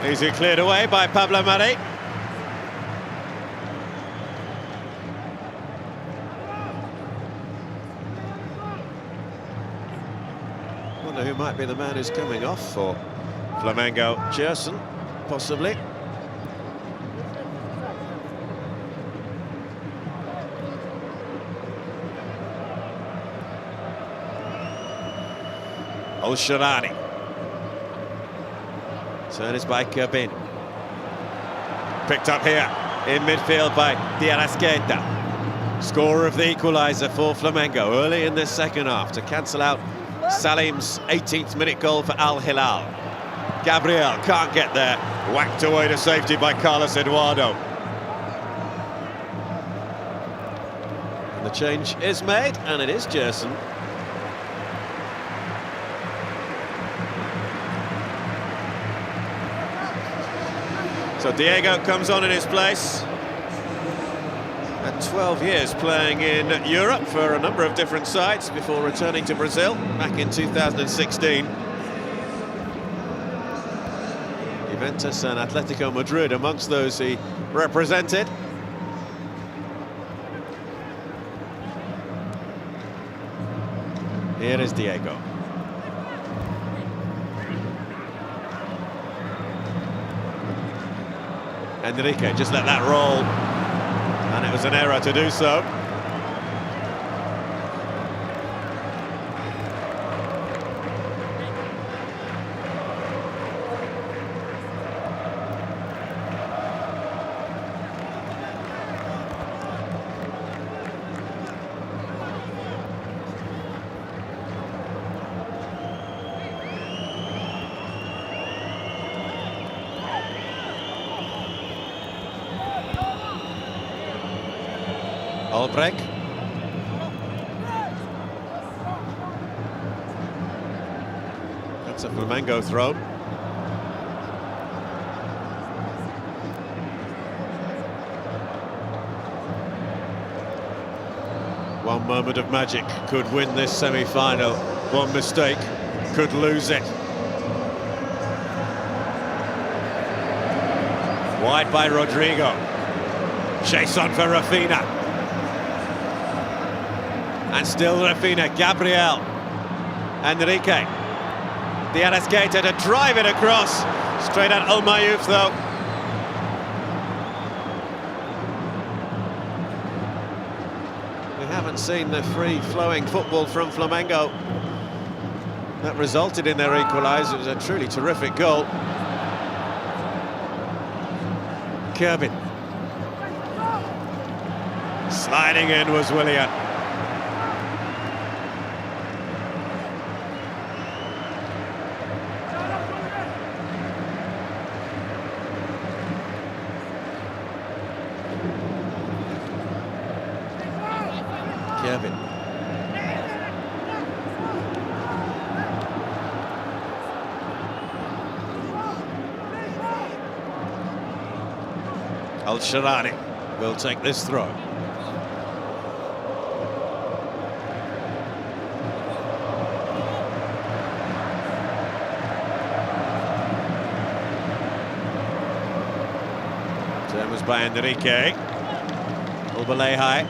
Easily cleared away by Pablo Mari. Wonder who might be the man who's coming off for Flamengo. Gerson, possibly. Al-Sharani. Turn is by Kerbin. Picked up here in midfield by de Arrascaeta. Scorer of the equalizer for Flamengo early in this second half to cancel out Salim's 18th minute goal for Al-Hilal. Gabriel can't get there. Whacked away to safety by Carlos Eduardo. And the change is made, and it is Gerson. So Diego comes on in his place. Had 12 years playing in Europe for a number of different sides before returning to Brazil back in 2016. Juventus and Atletico Madrid amongst those he represented. Here is Diego. Henrique just let that roll, and it was an error to do so. Albrecht. That's a Flamengo throw. One moment of magic could win this semi-final. One mistake could lose it. Wide by Rodrigo. Chase on for Rafinha. And still Rafinha, Gabriel, Henrique, de Arrascaeta to drive it across, straight at Al-Mayouf though. We haven't seen the free-flowing football from Flamengo that resulted in their equaliser. It was a truly terrific goal. Kerbin. Sliding in was Willian. Kevin. Al-Sharani will take this throw. Turn was by Henrique. Ulbalehai.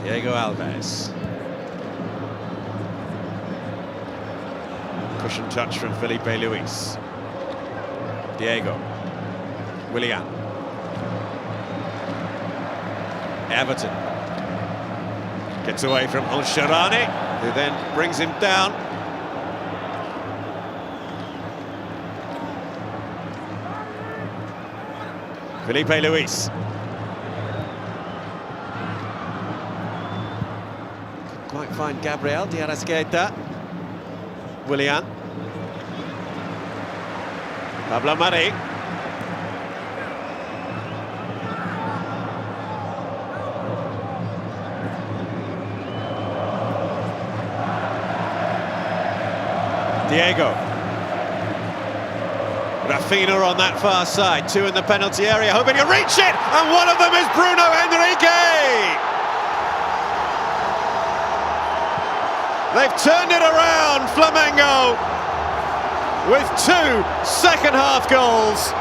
Diego Alves. Cushion touch from Felipe Luis. Diego. Willian. Everton. Gets away from Al-Sharani, who then brings him down. Felipe Luis. Quite find Gabriel de Arrascaeta. Willian. Pablo Mari. Diego. Rafinha on that far side, two in the penalty area, hoping to reach it, and one of them is Bruno Henrique! They've turned it around, Flamengo, with two second-half goals.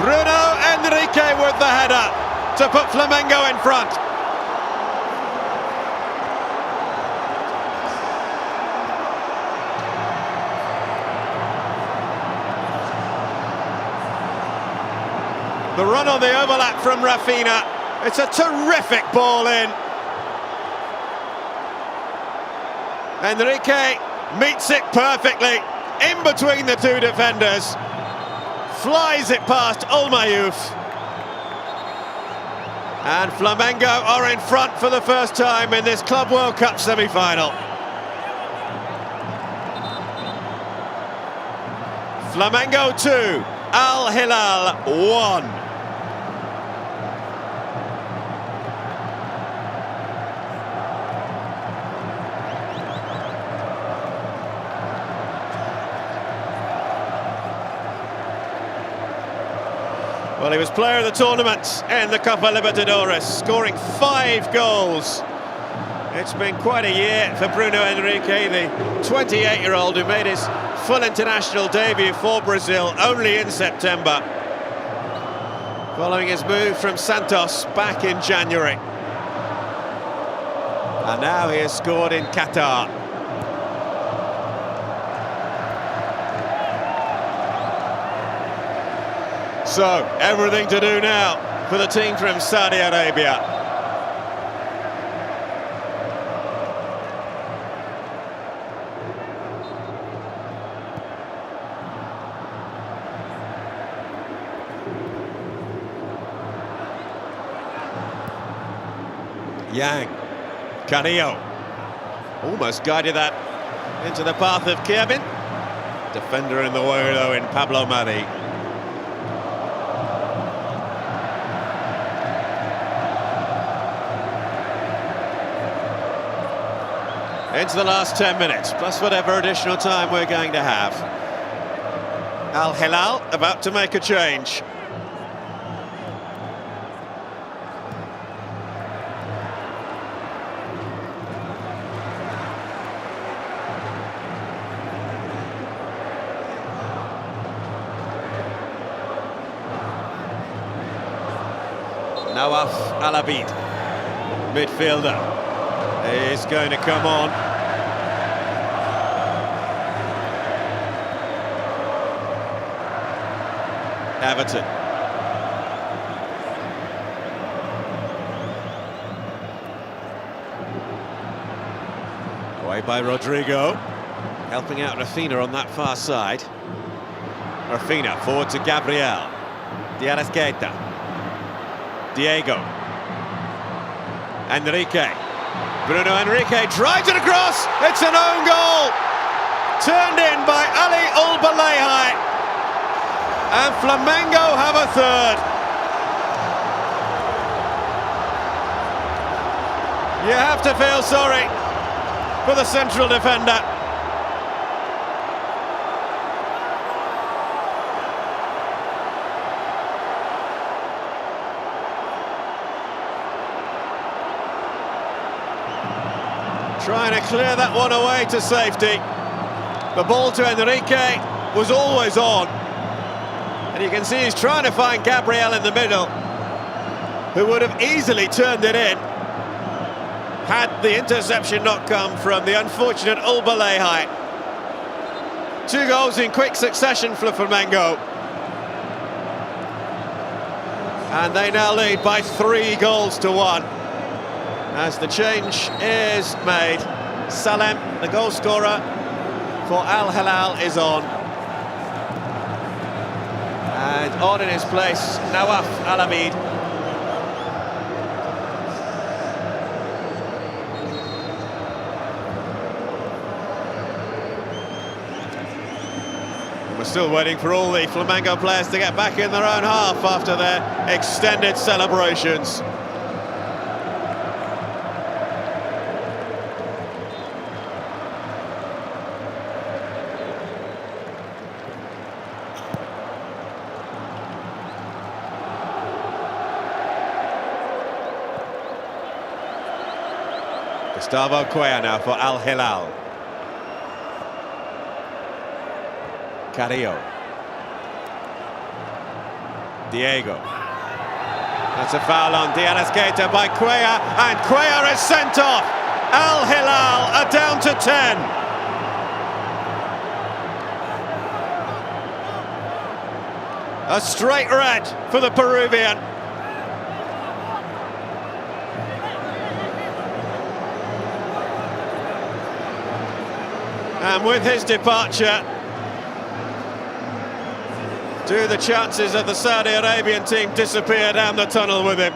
Bruno Henrique with the header to put Flamengo in front. The run on the overlap from Rafinha. It's a terrific ball in. Henrique meets it perfectly in between the two defenders. Flies it past Al-Mayouf. And Flamengo are in front for the first time in this Club World Cup semi-final. Flamengo 2, Al-Hilal 1. Well, he was player of the tournament in the Copa Libertadores, scoring 5 goals. It's been quite a year for Bruno Henrique, the 28-year-old who made his full international debut for Brazil only in September, following his move from Santos back in January. And now he has scored in Qatar. So, everything to do now for the team from Saudi Arabia. Yang, Carrillo, almost guided that into the path of Kevin. Defender in the way though in Pablo Mari. Into the last 10 minutes, plus whatever additional time we're going to have. Al-Hilal about to make a change. Nawaf Al-Abid, midfielder, is going to come on. Everton. Away by Rodrigo, helping out Rafinha on that far side. Rafinha forward to Gabriel. De Arrascaeta. Diego. Henrique. Bruno Henrique drives it across. It's an own goal. Turned in by Ali Al-Hilal. And Flamengo have a third. You have to feel sorry for the central defender. Trying to clear that one away to safety. The ball to Henrique was always on. And you can see he's trying to find Gabriel in the middle, who would have easily turned it in had the interception not come from the unfortunate Al-Hilal. 2 goals in quick succession for Flamengo. And they now lead by 3 goals to 1. As the change is made, Salem, the goal scorer for Al-Hilal, is on. And on in his place, Nawaf Al-Abid. We're still waiting for all the Flamengo players to get back in their own half after their extended celebrations. Gustavo Cuellar now for Al-Hilal. Carrillo. Diego. That's a foul on De Arrascaeta by Cuellar, and Cuellar is sent off. Al-Hilal are down to 10. A straight red for the Peruvian. And with his departure, do the chances of the Saudi Arabian team disappear down the tunnel with him?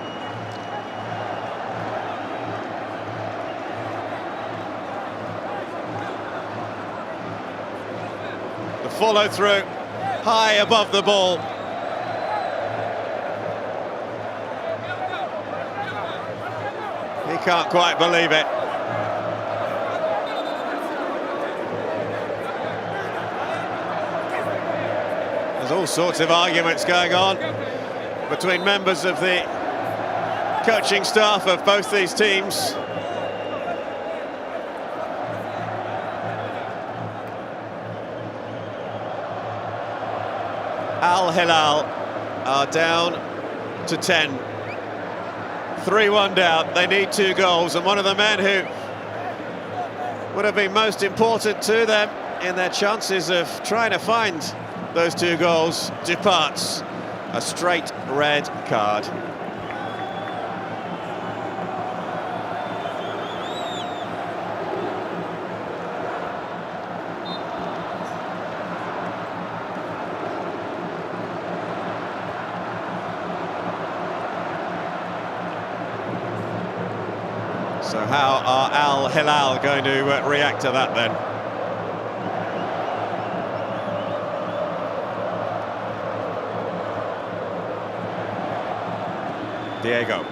The follow-through high above the ball. He can't quite believe it. There's all sorts of arguments going on between members of the coaching staff of both these teams. Al-Hilal are down to 10. 3-1 down. They need 2 goals, and one of the men who would have been most important to them in their chances of trying to find those 2 goals departs. A straight red card. So how are Al-Hilal going to react to that then? Diego.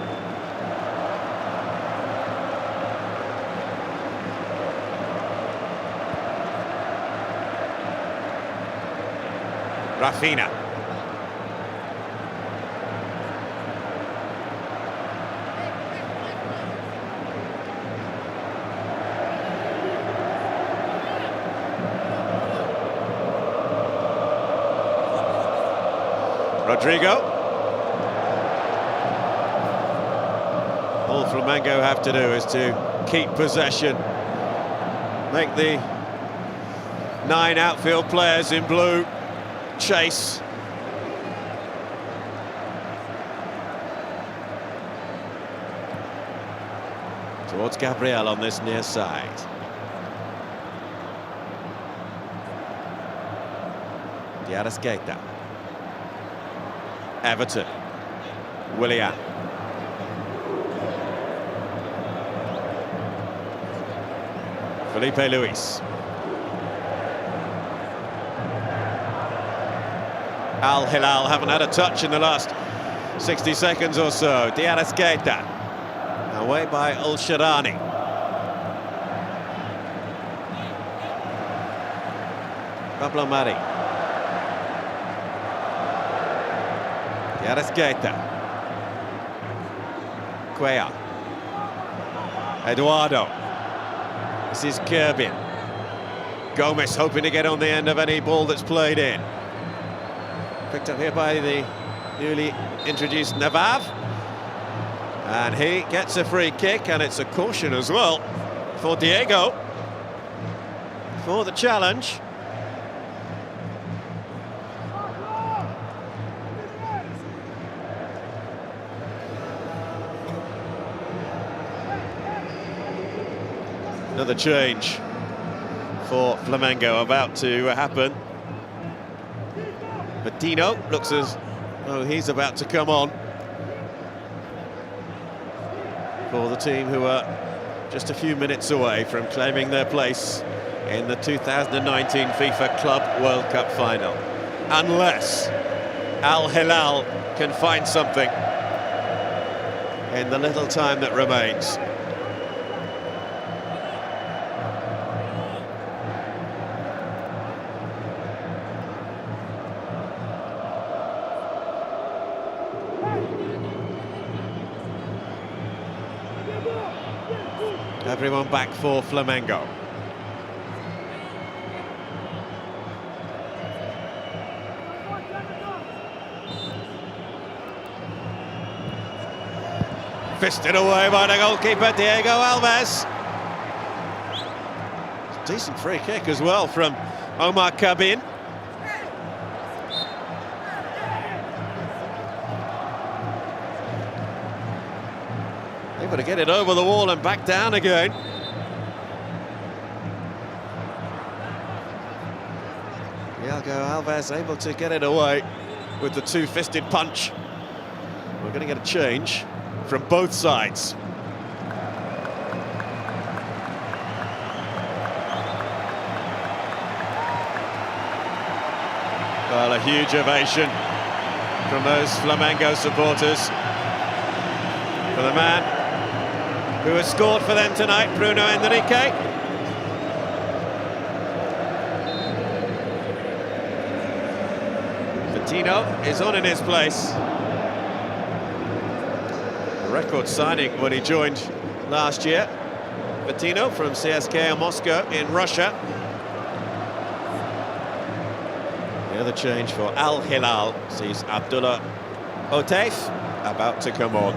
Rafinha. Rodrigo. All Flamengo have to do is to keep possession, make the 9 outfield players in blue chase. Towards Gabriel on this near side. De Arrascaeta. Everton. Willian. Felipe Luis. Al-Hilal haven't had a touch in the last 60 seconds or so. De Arrascaeta. Away by Al-Shirani. Pablo Mari. De Arrascaeta. Cuellar. Eduardo. This is Kerbin. Gomez hoping to get on the end of any ball that's played in. Picked up here by the newly introduced Navav. And he gets a free kick, and it's a caution as well for Diego for the challenge. Another change for Flamengo about to happen. But Dino looks as though he's about to come on for the team who are just a few minutes away from claiming their place in the 2019 FIFA Club World Cup final. Unless Al-Hilal can find something in the little time that remains. Everyone back for Flamengo. Fisted away by the goalkeeper, Diego Alves. Decent free kick as well from Omar Cabin. Able to get it over the wall and back down again. Diego Alves able to get it away with the 2-fisted punch. We're going to get a change from both sides. Well, a huge ovation from those Flamengo supporters for the man who has scored for them tonight, Bruno Henrique. Coutinho is on in his place. record signing when he joined last year. Bettino from CSKA Moscow in Russia. The other change for Al-Hilal sees Abdullah Oteif about to come on.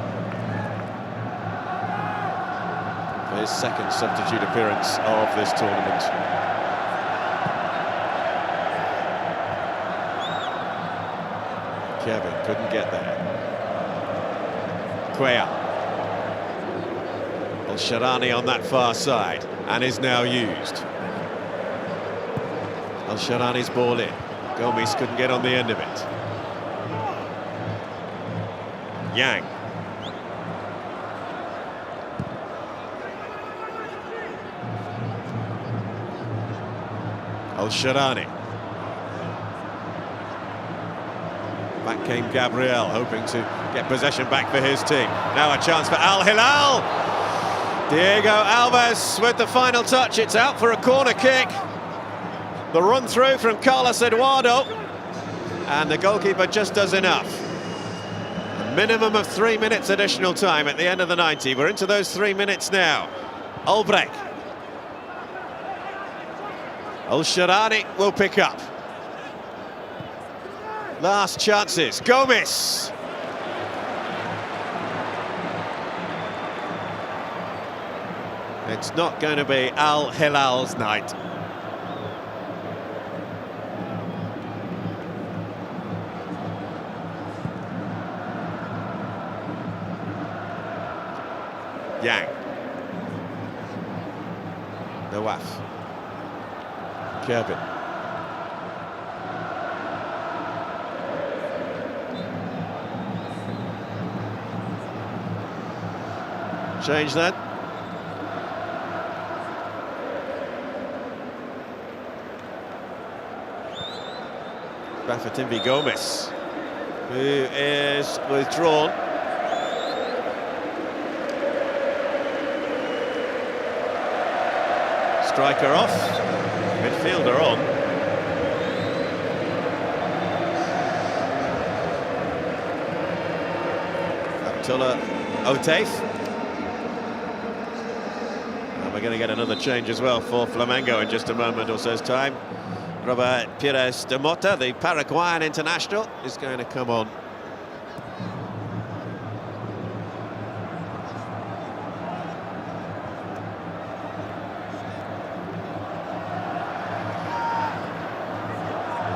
For his second substitute appearance of this tournament. Kevin couldn't get there. Cuellar. Al-Sharani on that far side and is now used. Al-Sharani's ball in. Gomes couldn't get on the end of it. Yang. Al-Sharani. Back came Gabriel, hoping to get possession back for his team. Now a chance for Al-Hilal. Diego Alves with the final touch. It's out for a corner kick. The run through from Carlos Eduardo. And the goalkeeper just does enough. A minimum of 3 minutes additional time at the end of the 90. We're into those 3 minutes now. Albrecht. Al-Sharani will pick up. Last chances. Gomes. It's not going to be Al-Hilal's night. Yang. Nawaf. Kerbin. Change that. Bafatimbi Gomes, who is withdrawn. Striker off, midfielder on. Abdullah Oteif. And we're going to get another change as well for Flamengo in just a moment or so's time. Robert Pires de Mota, the Paraguayan international, is going to come on.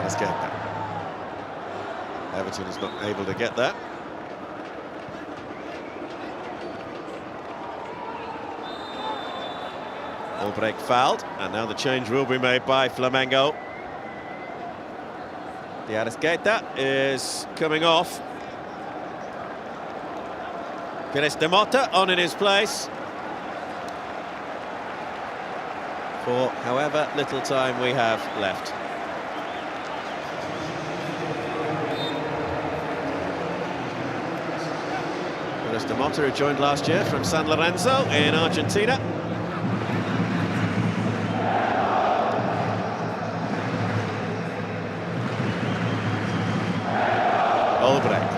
Let's get that. Everton is not able to get that. Albrecht fouled, and now the change will be made by Flamengo. De Arrascaeta is coming off. Pires de Mota on in his place. For however little time we have left. Pires de Mota, who joined last year from San Lorenzo in Argentina. Albrecht.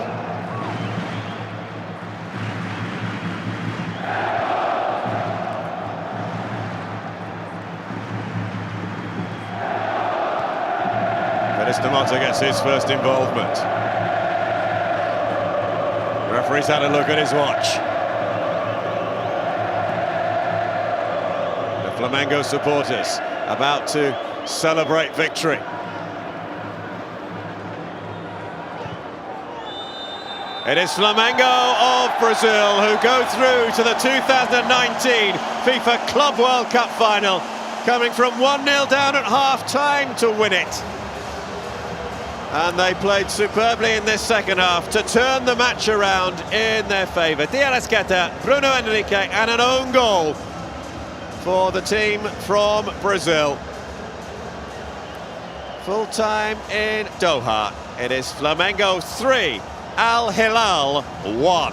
Pires de Mota gets his first involvement. Referee's had a look at his watch. The Flamengo supporters about to celebrate victory. It is Flamengo of Brazil who go through to the 2019 FIFA Club World Cup final, coming from 1-0 down at half-time to win it. And they played superbly in this second half to turn the match around in their favour. De Arrascaeta, Bruno Henrique and an own goal for the team from Brazil. Full time in Doha. It is Flamengo 3. Al-Hilal 1.